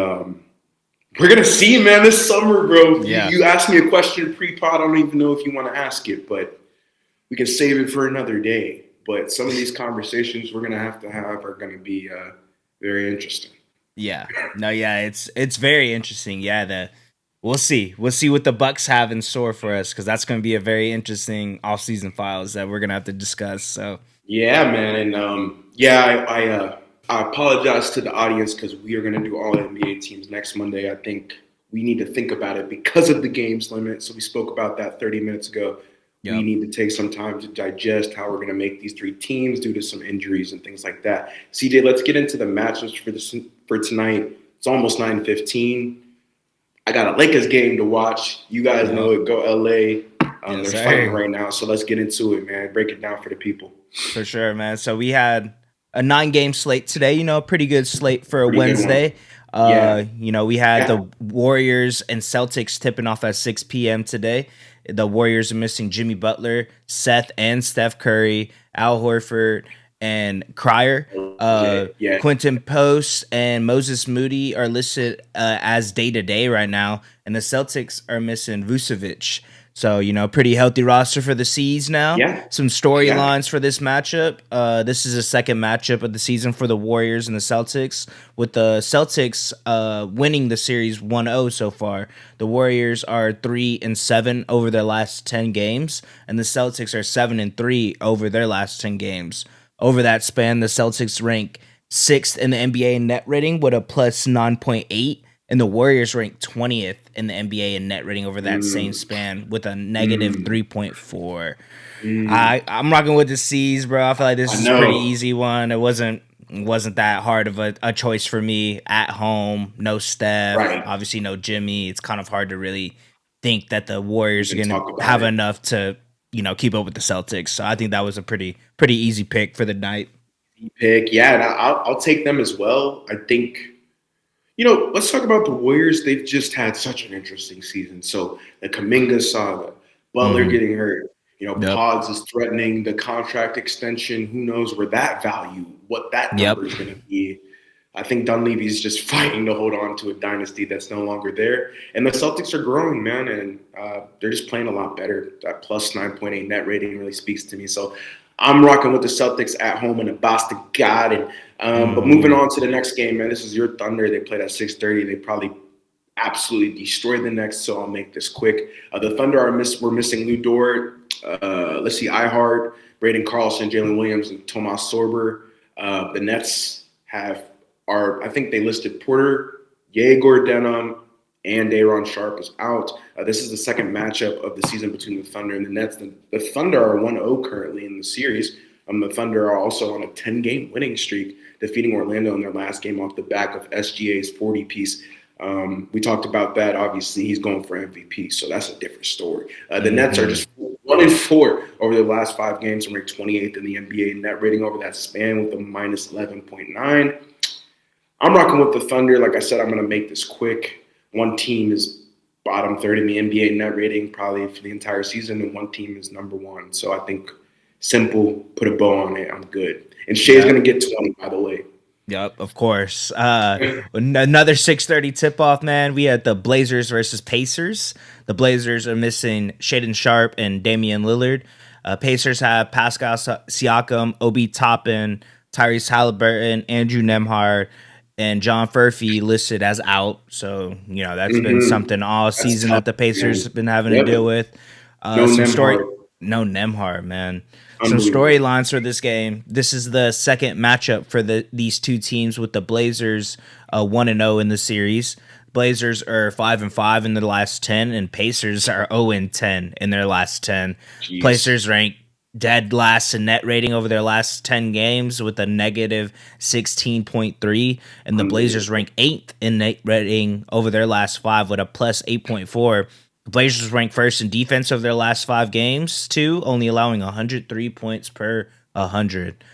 we're going to see, man, this summer, bro. Yeah. You asked me a question pre-pod. I don't even know if you want to ask it, but we can save it for another day. But some of these conversations we're going to have are going to be very interesting. Yeah. No, yeah, it's very interesting. Yeah, we'll see. We'll see what the Bucks have in store for us because that's going to be a very interesting offseason files that we're going to have to discuss. So, Yeah, man, and yeah, I apologize to the audience because we are going to do all NBA teams next Monday. I think we need to think about it because of the games limit. So we spoke about that 30 minutes ago. We yep. need to take some time to digest how we're going to make these three teams due to some injuries and things like that. CJ, let's get into the matchups for tonight. It's almost 9:15. I got a Lakers game to watch. You guys know it. Go LA. Yes, They're fighting right now, so let's get into it, man. Break it down for the people. For sure, man. So we had a 9-game slate today. You know, a pretty good slate for a Wednesday. You know, we had the Warriors and Celtics tipping off at 6 p.m. today. The Warriors are missing Jimmy Butler, Seth and Steph Curry, Al Horford, and Cryer. Quentin Post and Moses Moody are listed as day-to-day right now, and the Celtics are missing Vucevic. So, you know, pretty healthy roster for the C's now. Yeah. Some storylines for this matchup. This is the second matchup of the season for the Warriors and the Celtics, with the Celtics winning the series 1-0 so far. The Warriors are 3-7 over their last 10 games, and the Celtics are 7-3 over their last 10 games. Over that span, the Celtics rank 6th in the NBA in net rating with a plus 9.8. And the Warriors ranked 20th in the NBA in net rating over that same span with a negative 3.4. I'm rocking with the C's, bro. I feel like this is a pretty easy one. It wasn't that hard of a choice for me at home. No Steph, obviously no Jimmy. It's kind of hard to really think that the Warriors are going to have enough to, you know, keep up with the Celtics. So I think that was a pretty easy pick for the night. Yeah, and I'll take them as well. I think. You know, let's talk about the Warriors. They've just had such an interesting season. So the Kuminga saga, Butler getting hurt, you know, Pods is threatening the contract extension. Who knows what that number is going to be. I think Dunleavy's just fighting to hold on to a dynasty that's no longer there. And the Celtics are growing, man, and they're just playing a lot better. That plus 9.8 net rating really speaks to me. So I'm rocking with the Celtics at home in the Boston Garden. But moving on to the next game, man, this is your Thunder. They played at 6:30. They probably absolutely destroyed the Nets, so I'll make this quick. The Thunder we're missing Lou Dort. Let's see, Ihart, Braden Carlson, Jalen Williams, and Tomas Sorber. The Nets I think they listed Porter, Yegor Denham, and Daron Sharp is out. This is the second matchup of the season between the Thunder and the Nets. The Thunder are 1-0 currently in the series. The Thunder are also on a 10-game winning streak, defeating Orlando in their last game off the back of SGA's 40-piece. We talked about that. Obviously, he's going for MVP, so that's a different story. The Nets are just 1-4 over their last 5 games and ranked 28th in the NBA net rating over that span with a minus 11.9. I'm rocking with the Thunder. Like I said, I'm going to make this quick. One team is bottom third in the NBA net rating probably for the entire season, and one team is number 1. So I think simple, put a bow on it. I'm good. And Shea's going to get 20, by the way. Yep, of course. Another 6:30 tip-off, man. We had the Blazers versus Pacers. The Blazers are missing Shaedon Sharp and Damian Lillard. Pacers have Pascal Siakam, Obi Toppin, Tyrese Halliburton, Andrew Nembhard, and John Furphy listed as out. So, you know, that's been something all season that the Pacers have been having to deal with. No Nembhard, man. Some storylines for this game. This is the second matchup for these two teams, with the Blazers 1-0 in the series. Blazers are 5-5 in their last 10, and Pacers are 0-10 in their last 10. Jeez. Blazers rank dead last in net rating over their last 10 games with a negative 16.3, and the Blazers rank 8th in net rating over their last 5 with a plus 8.4. The Blazers rank first in defense over their last 5 games, too, only allowing 103 points per 100. I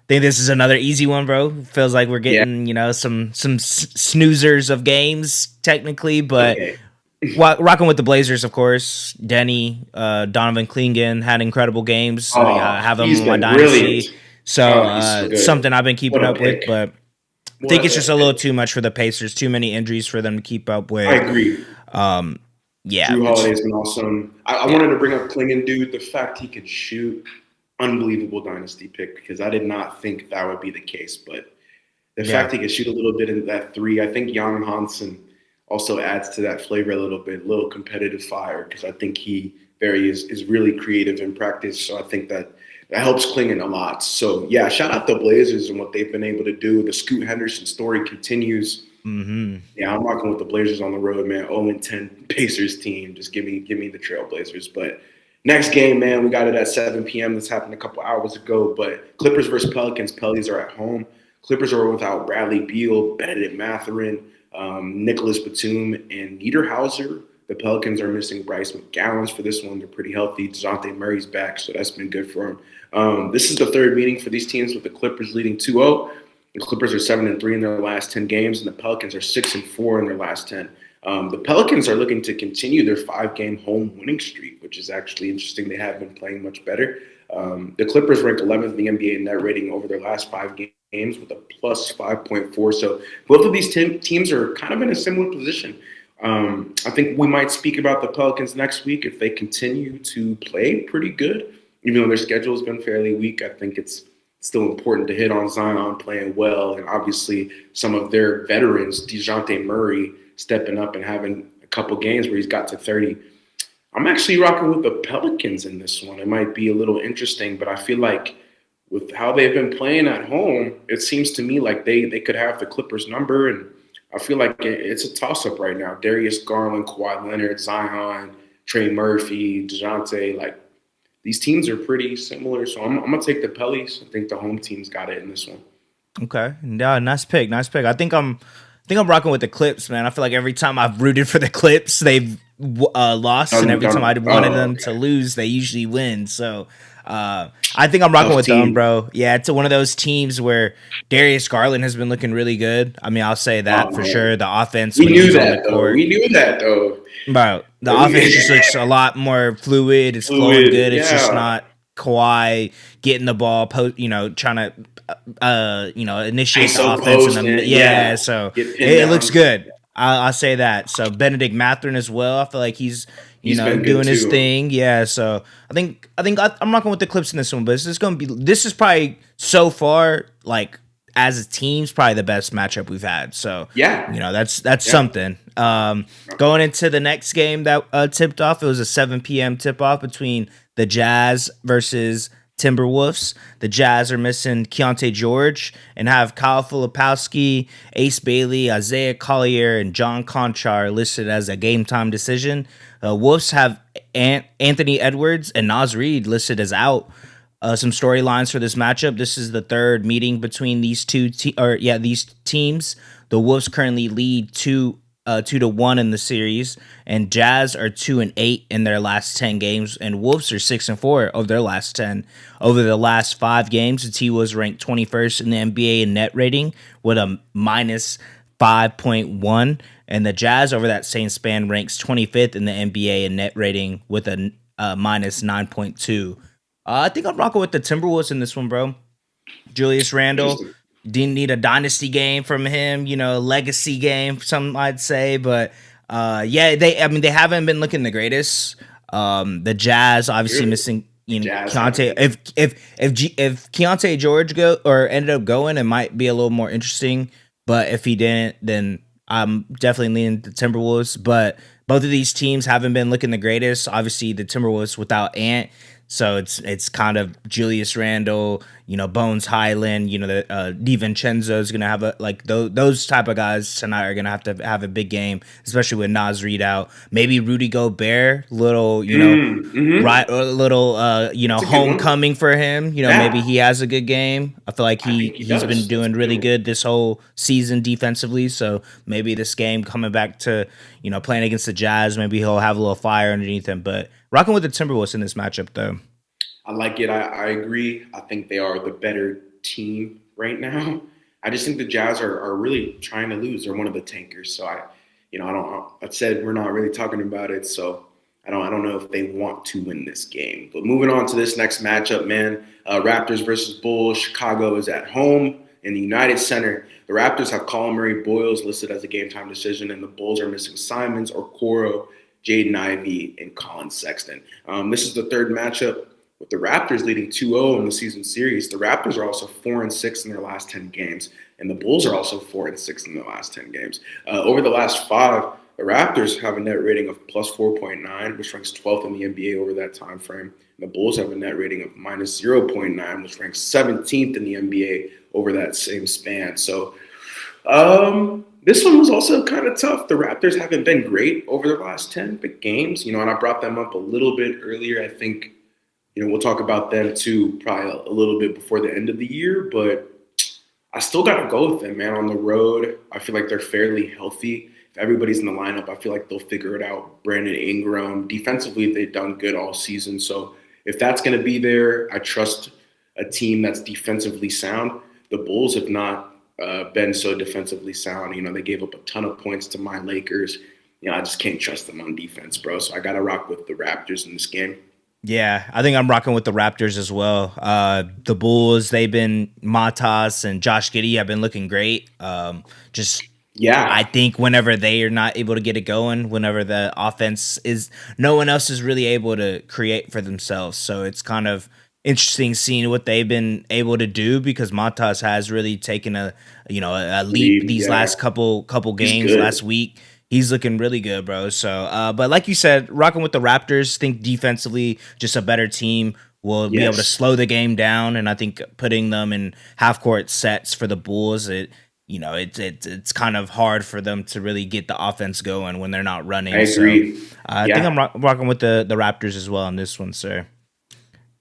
think this is another easy one, bro. Feels like we're getting, you know, some snoozers of games, technically, but rocking with the Blazers, of course. Denny, Donovan Clingan had incredible games. I have him in my dynasty. So something I've been keeping up with, but I think it's just a little too much for the Pacers. Too many injuries for them to keep up with. I agree. Yeah, Drew Holiday's been awesome. I wanted to bring up Clingan, dude. The fact he could shoot, unbelievable dynasty pick, because I did not think that would be the case. But The fact he can shoot a little bit in that three, I think Jan Hansen also adds to that flavor a little competitive fire, because I think he is really creative in practice. So I think that helps Klingen a lot. So yeah, shout out the Blazers and what they've been able to do. The Scoot Henderson story continues. Yeah, I'm rocking with the Blazers on the road, man. 0-10 Pacers team. Just give me the Trailblazers. But next game, man, we got it at 7 p.m. This happened a couple hours ago. But Clippers versus Pelicans. Pelicans are at home. Clippers are without Bradley Beal, Benedict Mathurin, Nicholas Batum, and Niederhauser. The Pelicans are missing Bryce McGowan for this one. They're pretty healthy. DeJounte Murray's back, so that's been good for him. This is the third meeting for these teams, with the Clippers leading 2-0. The Clippers are 7-3 in their last 10 games, and the Pelicans are 6-4 in their last 10. The Pelicans are looking to continue their 5-game home winning streak, which is actually interesting. They have been playing much better. The Clippers rank 11th in the NBA in net rating over their last 5 games with a plus 5.4. So both of these teams are kind of in a similar position. I think we might speak about the Pelicans next week if they continue to play pretty good. Even though their schedule has been fairly weak, I think it's still important to hit on Zion playing well, and obviously some of their veterans, DeJounte Murray, stepping up and having a couple games where he's got to 30. I'm actually rocking with the Pelicans in this one. It might be a little interesting, but I feel like with how they've been playing at home, it seems to me like they could have the Clippers number, and I feel like it's a toss-up right now. Darius Garland, Kawhi Leonard, Zion, Trey Murphy, DeJounte, like, these teams are pretty similar, so I'm going to take the Pellies. I think the home team's got it in this one. Okay. Yeah, nice pick. I think I'm rocking with the Clips, man. I feel like every time I've rooted for the Clips, they've lost, and every time I wanted them to lose, they usually win. So I think I'm rocking with them, bro. Yeah, it's one of those teams where Darius Garland has been looking really good. I mean, I'll say that for sure. The offense, we knew that, though. Bro, the offense just looks a lot more fluid. It's flowing good. It's just not Kawhi getting the ball, trying to, initiate the offense. So it looks good. I'll say that. So Benedict Mathurin as well. I feel like he's doing his thing. Yeah. So I think I'm rocking with the Clips in this one, but this is probably so far, like, as a team's probably the best matchup we've had. So that's something. Going into the next game that tipped off, it was a 7 p.m. tip off between the Jazz versus Timberwolves. The Jazz are missing Keontae George and have Kyle Filipowski, Ace Bailey, Isaiah Collier, and John Conchar listed as a game time decision. Wolves have Anthony Edwards and Naz Reid listed as out. Some storylines for this matchup. This is the third meeting between these these teams. The Wolves currently lead 2-1 in the series, and Jazz are 2-8 in their last 10 games, and Wolves are 6-4 of their last 10. Over the last 5 games, the T was ranked 21st in the NBA in net rating with a minus 5.1, and the Jazz over that same span ranks 25th in the NBA in net rating with a minus 9.2. I think I'm rocking with the Timberwolves in this one, bro. Julius Randle. Didn't need a dynasty game from him, legacy game, some might say. But they haven't been looking the greatest. The Jazz obviously missing Keontae. If Keontae George ended up going, it might be a little more interesting. But if he didn't, then I'm definitely leaning the Timberwolves. But both of these teams haven't been looking the greatest. Obviously, the Timberwolves without Ant. So it's kind of Julius Randle, Bones Highland, the DiVincenzo is gonna have those type of guys tonight are gonna have to have a big game, especially with Naz Reid out. Maybe Rudy Gobert, little homecoming for him. Maybe he has a good game. I feel like he's been doing really good this whole season defensively. So maybe this game coming back to playing against the Jazz, maybe he'll have a little fire underneath him. But rocking with the Timberwolves in this matchup, though. I like it. I agree. I think they are the better team right now. I just think the Jazz are really trying to lose. They're one of the tankers. So I said we're not really talking about it. So I don't know if they want to win this game. But moving on to this next matchup, man. Raptors versus Bulls. Chicago is at home in the United Center. The Raptors have Colin Murray-Boyles listed as a game time decision, and the Bulls are missing Simons, Okoro, Jaden Ivey, and Colin Sexton. This is the third matchup with the Raptors leading 2-0 in the season series. The Raptors are also 4-6 in their last 10 games, And the Bulls are also 4-6 in the last 10 games. Over the last 5, the Raptors have a net rating of plus 4.9, which ranks 12th in the NBA over that time frame. And the Bulls have a net rating of minus 0.9, which ranks 17th in the NBA over that same span. So this one was also kind of tough. The Raptors haven't been great over the last 10 big games, and I brought them up a little bit earlier. I think, we'll talk about them too probably a little bit before the end of the year, but I still got to go with them, man. On the road, I feel like they're fairly healthy. If everybody's in the lineup, I feel like they'll figure it out. Brandon Ingram, defensively, they've done good all season. So if that's going to be there, I trust a team that's defensively sound. The Bulls have not been so defensively sound. They gave up a ton of points to my Lakers. I just can't trust them on defense, bro. So I got to rock with the Raptors in this game. Yeah, I think I'm rocking with the Raptors as well. The Bulls, they've been Matas and Josh Giddey have been looking great. I think whenever they are not able to get it going, whenever the offense is, no one else is really able to create for themselves. So it's kind of interesting seeing what they've been able to do because Matas has really taken a leap these last couple games last week. He's looking really good, bro. So, but like you said, rocking with the Raptors, think defensively, just a better team will be able to slow the game down. And I think putting them in half court sets for the Bulls, it's kind of hard for them to really get the offense going when they're not running. I agree. So, I think I'm rocking with the Raptors as well on this one, sir.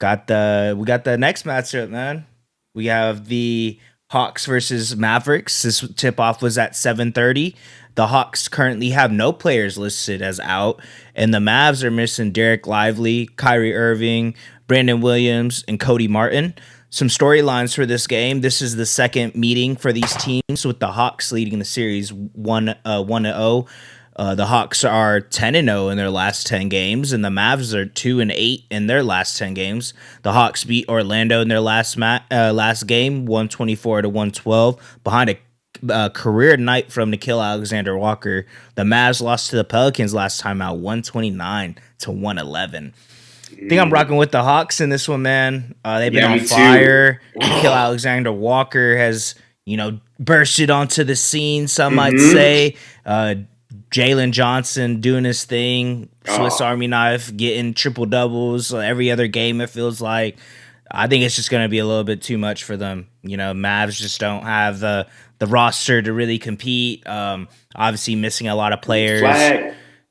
We got the next matchup, man. We have the Hawks versus Mavericks. This tip-off was at 7:30. The Hawks currently have no players listed as out, and the Mavs are missing Derek Lively, Kyrie Irving, Brandon Williams, and Cody Martin. Some storylines for this game. This is the second meeting for these teams, with the Hawks leading the series 1-0. The Hawks are 10-0 in their last 10 games, and the Mavs are 2-8 in their last 10 games. The Hawks beat Orlando in their last game, 124-112, behind a career night from Nickeil Alexander-Walker. The Mavs lost to the Pelicans last time out, 129-111. I think I'm rocking with the Hawks in this one, man. They've been on fire. Nickeil Alexander-Walker has, bursted onto the scene, some might say. Jalen Johnson doing his thing, Swiss Army knife, getting triple doubles every other game. It feels like. I think it's just going to be a little bit too much for them. Mavs just don't have the roster to really compete. Obviously missing a lot of players.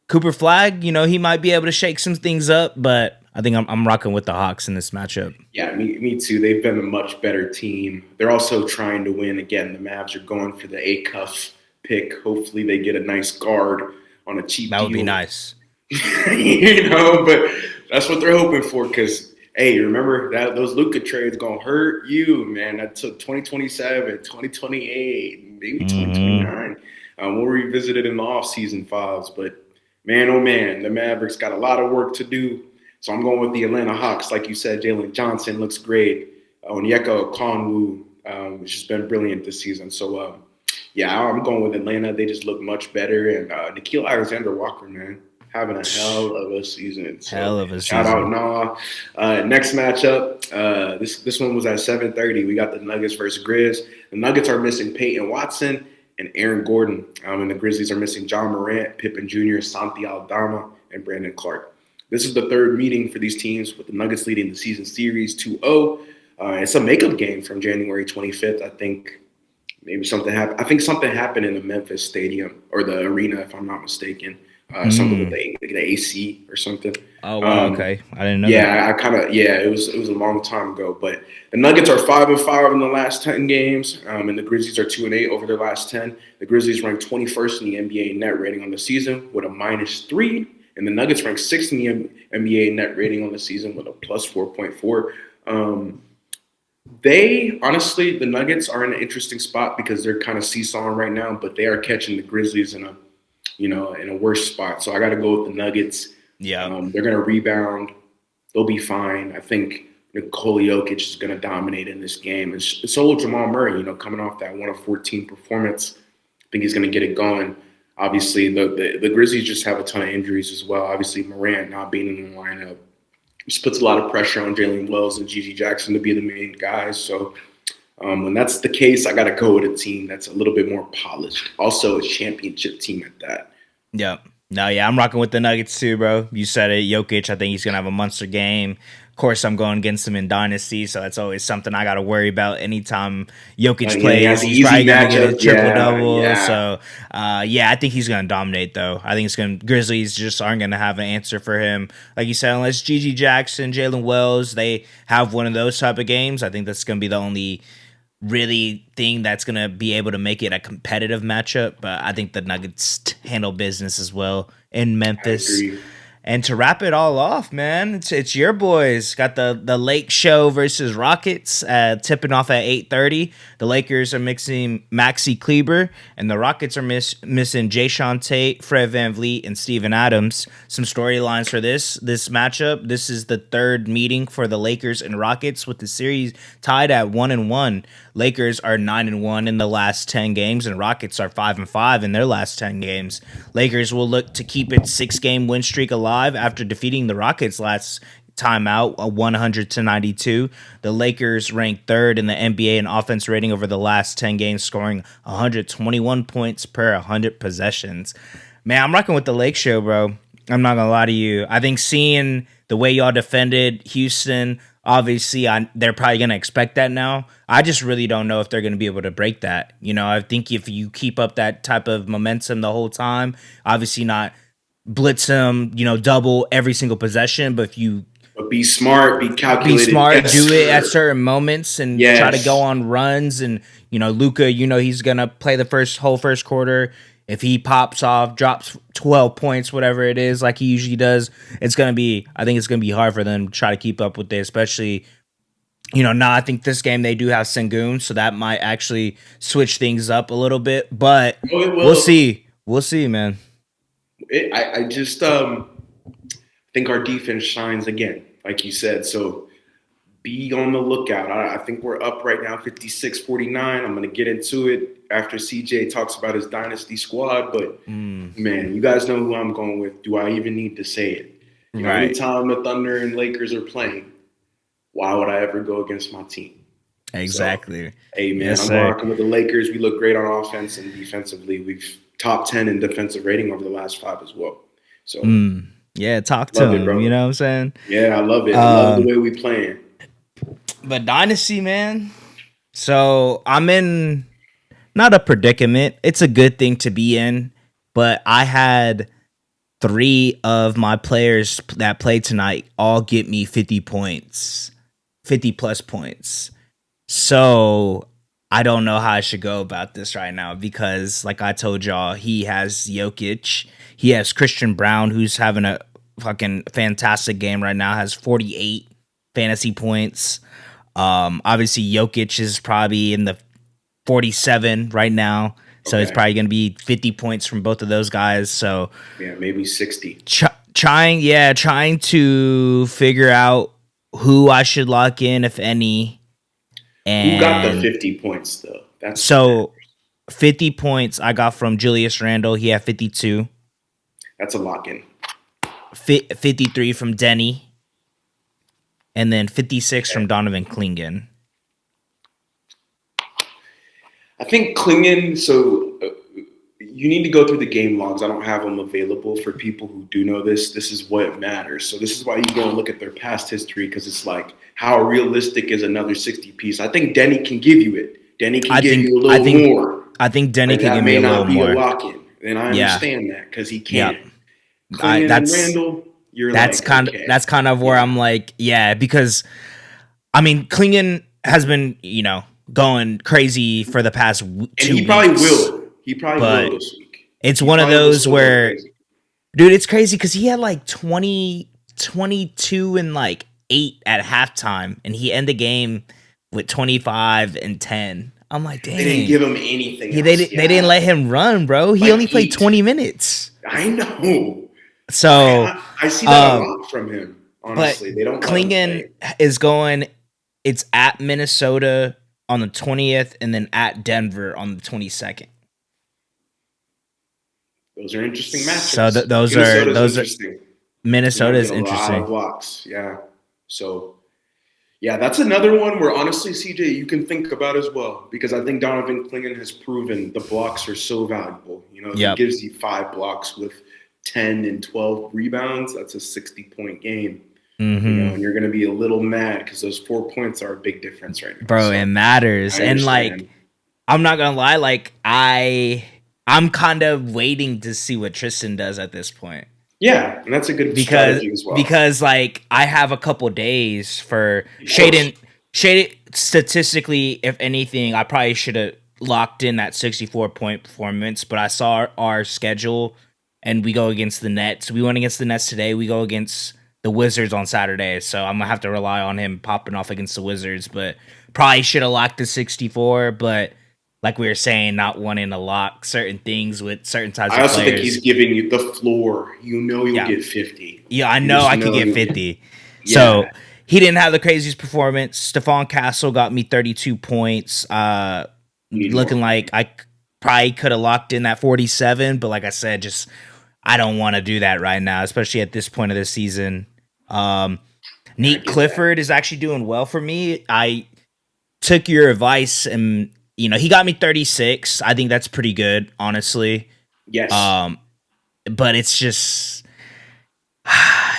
Cooper Flag, he might be able to shake some things up, but I think I'm rocking with the Hawks in this matchup. Yeah, me too. They've been a much better team. They're also trying to win again. The Mavs are going for the A-Cuff pick. Hopefully they get a nice guard on a cheap deal. That would be nice. But that's what they're hoping for because, hey, remember that those Luka trades going to hurt you, man. That took 2027, 2028, maybe 2029. We'll revisit it in the offseason files. But, man, oh, man, the Mavericks got a lot of work to do. So I'm going with the Atlanta Hawks. Like you said, Jalen Johnson looks great. Onyeka Okongwu has just been brilliant this season. So, I'm going with Atlanta. They just look much better. And Nickeil Alexander-Walker, man, having a hell of a season. So, shout out, Nah. Next matchup, this one was at 7:30. We got the Nuggets versus Grizz. The Nuggets are missing Peyton Watson and Aaron Gordon. And the Grizzlies are missing John Morant, Pippen Jr., Santi Aldama, and Brandon Clark. This is the third meeting for these teams, with the Nuggets leading the season series 2-0. It's a makeup game from January 25th. I think maybe something happened. I think something happened in the Memphis stadium or the arena, if I'm not mistaken. Something with the AC or something. Oh, wow, okay. I didn't know. Yeah, that. It was a long time ago. But the Nuggets are 5-5 in the last 10 games, and the Grizzlies are 2-8 over their last 10. The Grizzlies ranked 21st in the NBA net rating on the season with a -3, and the Nuggets ranked 6th in the NBA net rating on the season with a +4.4. The Nuggets are in an interesting spot because they're kind of seesawing right now, but they are catching the Grizzlies in a worse spot. So I got to go with the Nuggets. Yeah. They're going to rebound. They'll be fine. I think Nikola Jokic is going to dominate in this game. And so will Jamal Murray, coming off that 1 of 14 performance. I think he's going to get it going. Obviously, the Grizzlies just have a ton of injuries as well. Obviously, Morant not being in the lineup just puts a lot of pressure on Jalen Wells and Gigi Jackson to be the main guys. So When that's the case, I got to go with a team that's a little bit more polished. Also, a championship team at that. Yep. No, yeah, I'm rocking with the Nuggets too, bro. You said it. Jokic, I think he's gonna have a monster game. Of course, I'm going against him in Dynasty, so that's always something I got to worry about. Anytime Jokic plays, he's probably gonna get a triple double. Yeah. So, I think he's gonna dominate. Though I think it's gonna Grizzlies just aren't gonna have an answer for him, like you said, unless Gigi Jackson, Jalen Wells, they have one of those type of games. I think that's gonna be the only really thing that's going to be able to make it a competitive matchup. But I think the Nuggets handle business as well in Memphis. And to wrap it all off, man, it's your boys. Got the Lake Show versus Rockets tipping off at 8:30. The Lakers are mixing Maxi Kleber, and the Rockets are missing Jayshawn Tate, Fred VanVleet, and Steven Adams. Some storylines for this matchup. This is the third meeting for the Lakers and Rockets, with the series tied at 1-1. Lakers are 9-1 in the last 10 games, and Rockets are 5-5 in their last 10 games. Lakers will look to keep its 6-game win streak alive after defeating the Rockets last time out, 100-92. The Lakers ranked third in the NBA in offense rating over the last 10 games, scoring 121 points per 100 possessions. Man, I'm rocking with the Lake Show, bro. I'm not gonna lie to you. I think seeing the way y'all defended Houston, obviously, they're probably going to expect that now. I just really don't know if they're going to be able to break that. You know, I think if you keep up that type of momentum the whole time, obviously not blitz them, double every single possession, but if you be smart, be calculated. Be smart, do it at certain moments and try to go on runs. And, Luka, he's going to play the whole first quarter. If he pops off, drops 12 points, whatever it is, like he usually does, I think it's going to be hard for them to try to keep up with it, especially, now I think this game they do have Sengun, so that might actually switch things up a little bit, but we'll see. We'll see, man. I just think our defense shines again, like you said, so be on the lookout. I think we're up right now, 56-49. I'm going to get into it after CJ talks about his dynasty squad. But, man, you guys know who I'm going with. Do I even need to say it? Anytime the Thunder and Lakers are playing, why would I ever go against my team? Exactly. So, hey, man, I'm rocking with the Lakers. We look great on offense and defensively. We've top 10 in defensive rating over the last 5 as well. So, yeah, talk to him. You know what I'm saying? Yeah, I love it. I love the way we playing. But Dynasty, man. So I'm in not a predicament. It's a good thing to be in, but I had 3 of my players that played tonight all get me 50 points, 50 plus points. So I don't know how I should go about this right now because, like I told y'all, he has Jokic. He has Christian Brown, who's having a fucking fantastic game right now, has 48 fantasy points. Obviously Jokic is probably in the 47 right now. So it's probably going to be 50 points from both of those guys. So yeah, maybe 60. Trying to figure out who I should lock in, if any. And who got the 50 points though? That's so 50 points I got from Julius Randle. He had 52. That's a lock in. 53 from Denny. And then 56 from Donovan Clingan. I think Clingan, so you need to go through the game logs. I don't have them available for people who do know this. This is what matters. So this is why you go and look at their past history, because it's like, how realistic is another 60 piece? I think Denny can give you it. Denny can give you a little more. I think Denny can give me a little more. That may not be a lock-in. And I understand that because he can. Yeah. Clingan and Randall, that's kind of where I'm like, yeah, because I mean, Clingan has been, going crazy for the past 2 weeks. And he probably will. He probably will this week. It's one of those where, dude, it's crazy because he had like 20, 22 and like 8 at halftime, and he ended the game with 25 and 10. I'm like, dang. They didn't give him anything. They didn't let him run, bro. He only played 20 minutes. I know. So I see that a lot from him. Honestly, they don't. Clingan is going. It's at Minnesota on the 20th, and then at Denver on the 22nd. Those are interesting matches. So those are Minnesota's interesting. A lot of blocks, yeah. So Yeah, that's another one where honestly, CJ, you can think about as well, because I think Donovan Clingan has proven the blocks are so valuable. You know, if he Yep. gives you 5 blocks with 10 and 12 rebounds, that's a 60-point game. You know, and you're going to be a little mad because those 4 points are a big difference right now. Bro, So it matters. I And like, understand. I'm not gonna lie, like I'm kind of waiting to see what Tristan does at this point. Yeah, and that's a good because strategy as well. because like I have a couple days for Of course. Shaden statistically, if anything, I probably should have locked in that 64-point performance, but I saw our schedule and we go against the Nets. We went against the Nets today. We go against the Wizards on Saturday, so I'm gonna have to rely on him popping off against the Wizards, but probably should have locked the 64, but like we were saying, not wanting to lock certain things with certain types I of also think players. he's giving you the floor. You know you'll get 50. Yeah, I You know just I could get you'll 50. So yeah. he didn't have the craziest performance. Stephon Castle got me 32 points. You need more Looking from like him. I probably could have locked in that 47, but like I said, just I don't want to do that right now, especially at this point of the season. Yeah, I Nate get that. Clifford is actually doing well for me. I took your advice and he got me 36. I think that's pretty good, honestly. Yes. Um, but it's just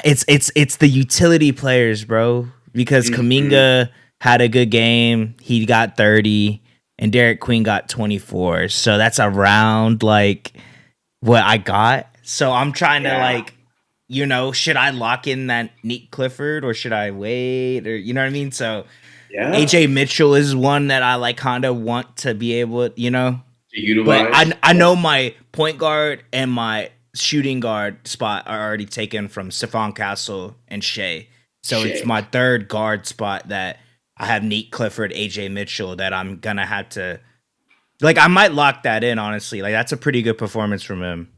it's the utility players, bro. Because Mm-hmm. Kuminga had a good game. He got 30 and Derek Queen got 24. So that's around like what I got. So I'm trying to Yeah. like should I lock in that Nick Clifford or should I wait or you know what I mean? So Yeah. AJ Mitchell is one that I like kind of want to be able, To but utilize. I Yeah. know my point guard and my shooting guard spot are already taken from Stephon Castle and Shea. So it's Shay. my third guard spot that I have Nate Clifford, AJ Mitchell that I'm gonna have to like I might lock that in, honestly. Like that's a pretty good performance from him.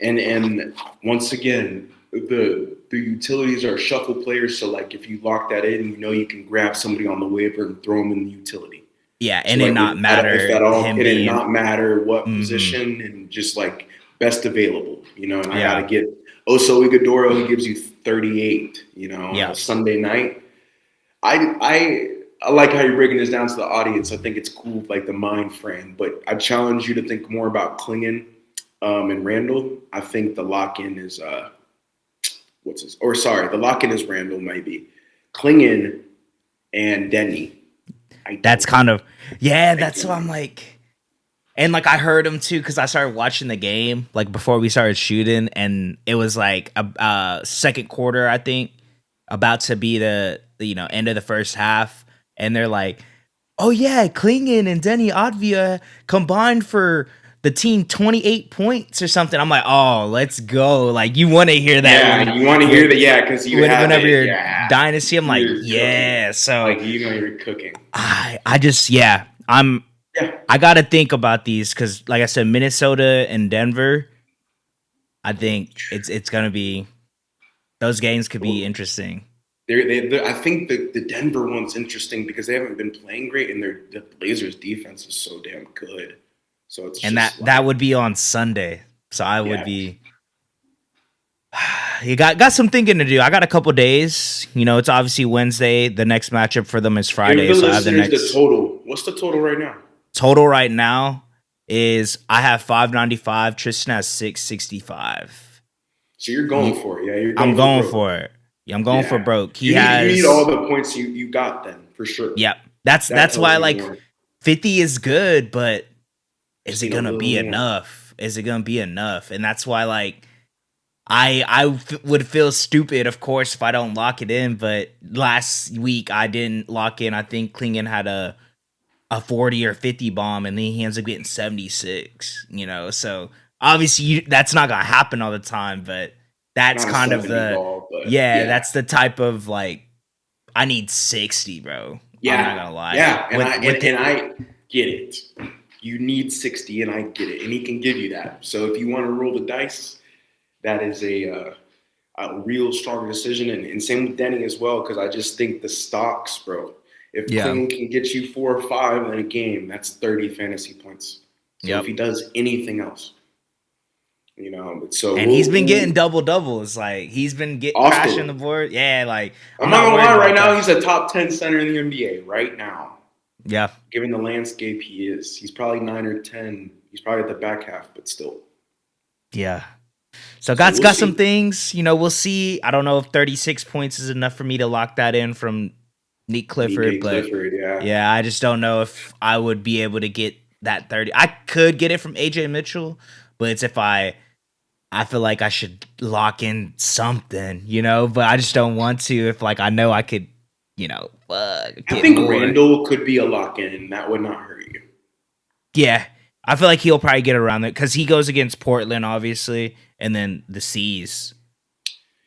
And once again, the utilities are shuffle players. So like if you lock that in, you know you can grab somebody on the waiver and throw them in the utility. Yeah, So and it like not if matter at all, him it did being not matter what mm-hmm. position and just like best available, you know. And I got to Yeah. get Oso Ighodaro, who gives you 38, you know, on Yeah. a Sunday night. I like how you're breaking this down to the audience. I think it's cool, like the mind frame. But I challenge you to think more about Klingon and Randall. I think the lock in is the lock in is Randall maybe. Klingon and Denny. I That's don't. kind of I that's what I'm don't. like. And like I heard him too because I started watching the game like before we started shooting, and it was like a second quarter, I think, about to be the end of the first half, and they're like, "Oh yeah, Klingon and Denny Advia combined for the team 28 points or something." I'm like, "Oh, let's go!" Like you want to hear that Yeah, when you want to you're hear that? Yeah, because you have whenever it. you're Yeah, dynasty. I'm like, you're cooking. yeah. So Like you know, you're cooking. I just Yeah, I got to think about these because, like I said, Minnesota and Denver. I think it's gonna be those games could be interesting, I think the Denver one's interesting because they haven't been playing great, and the Blazers' defense is so damn good. So it's and that just that like, would be on Sunday. So I would yeah, be. You got some thinking to do. I got a couple days. It's obviously Wednesday. The next matchup for them is give Friday, the so I have the listeners the next total. What's the total right now? total right now. Is I have 595. Tristan has 665. So you're going You, for it. Yeah, you're I'm going for going broke. for it. Yeah, I'm going for Yeah, broke. He you need all has. the points you got then for sure. Yep. That That's tells why me like more. 50 is good, but is Just it need a gonna little be more. enough? Is it gonna be enough? And that's why like would feel stupid, of course, if I don't lock it in. But last week I didn't lock in. I think Klingon had a 40 or 50 bomb, and then he ends up getting 76. So obviously that's not gonna happen all the time, but that's Not a kind of 70 the ball, but yeah, yeah. that's the type of like I need 60, bro. I'm not Yeah, gonna lie. yeah, and I With it, I get it. You need 60, and I get it, and he can give you that. So if you want to roll the dice, that is a real strong decision, and same with Denny as well, because I just think the stocks, bro. If yeah. Kling can get you 4 or 5 in a game, that's 30 fantasy points. So if Yep. he does anything else, So and he's been getting double doubles. Like he's been crashing the board. Yeah, like I'm not gonna lie. Right now, he's a top 10 center in the NBA. Right now, yeah. Given the landscape he is, he's probably 9 or 10. He's probably at the back half, but still. Yeah. So God's got some things. We'll see. I don't know if 36 points is enough for me to lock that in from Nick Clifford, yeah, I just don't know if I would be able to get that 30. I could get it from AJ Mitchell, but it's if I feel like I should lock in something, but I just don't want to if like I know I could, I think more. Randall could be a lock in, and that would not hurt you. Yeah. I feel like he'll probably get around it because he goes against Portland, obviously, and then the C's.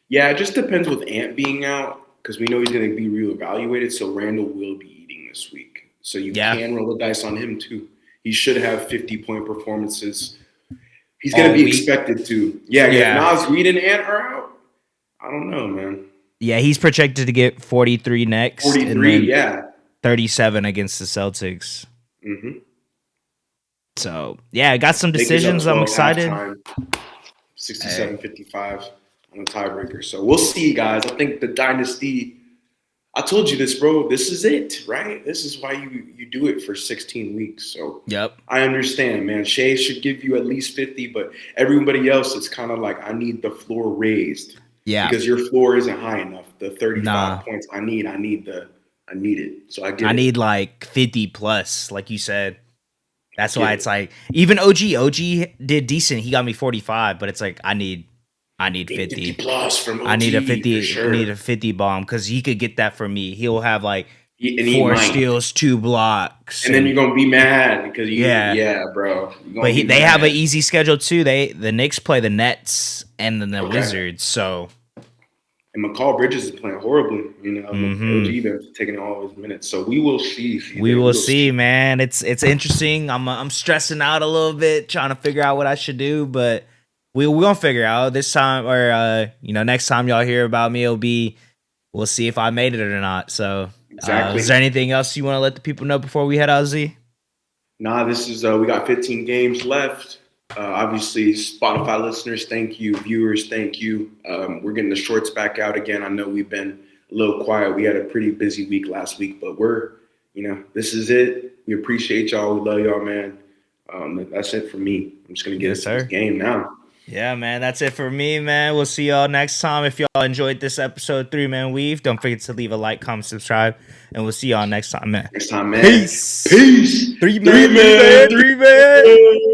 Yeah, it just depends with Ant being out because we know he's going to be reevaluated. So Randall will be eating this week. So you can roll the dice on him too. He should have 50-point performances. He's going to be expected to. Yeah. If Nas, Reed, and Ant are out, I don't know, man. Yeah, he's projected to get 43 next. 43, 37 against the Celtics. Mm-hmm. So, I got some decisions. I'm excited. 67-55 on the tiebreaker. So we'll see, guys. I think the Dynasty, I told you this, bro. This is it, right? This is why you do it for 16 weeks. So I understand, man. Shea should give you at least 50, but everybody else, it's kind of like I need the floor raised. Yeah. Because your floor isn't high enough. The 35 points I need it. So I need like 50 plus, like you said. That's why it's like even OG did decent. He got me 45, but it's like I need 50 plus from OG. I need a 50. Sure. I need a 50 bomb because he could get that from me. He'll have like 4 steals, 2 blocks, and then you're gonna be mad because bro. But they have an easy schedule too. The Knicks play the Nets and then the Wizards. So. And McCall Bridges is playing horribly, OG been taking all his minutes. So we will see. We will see, man. It's interesting. I'm stressing out a little bit, trying to figure out what I should do, but we're gonna figure out this time, or next time y'all hear about me, we'll see if I made it or not. So, is there anything else you want to let the people know before we head out, Z? Nah, this is we got 15 games left. Obviously, Spotify listeners, thank you. Viewers, thank you. We're getting the shorts back out again. I know we've been a little quiet. We had a pretty busy week last week, but this is it. We appreciate y'all. We love y'all, man. That's it for me. I'm just going to get into this game now. Yeah, man. That's it for me, man. We'll see y'all next time. If y'all enjoyed this episode 3-Man Weave, don't forget to leave a like, comment, subscribe, and we'll see y'all next time, man. Next time, man. Peace. 3-Man. 3-Man.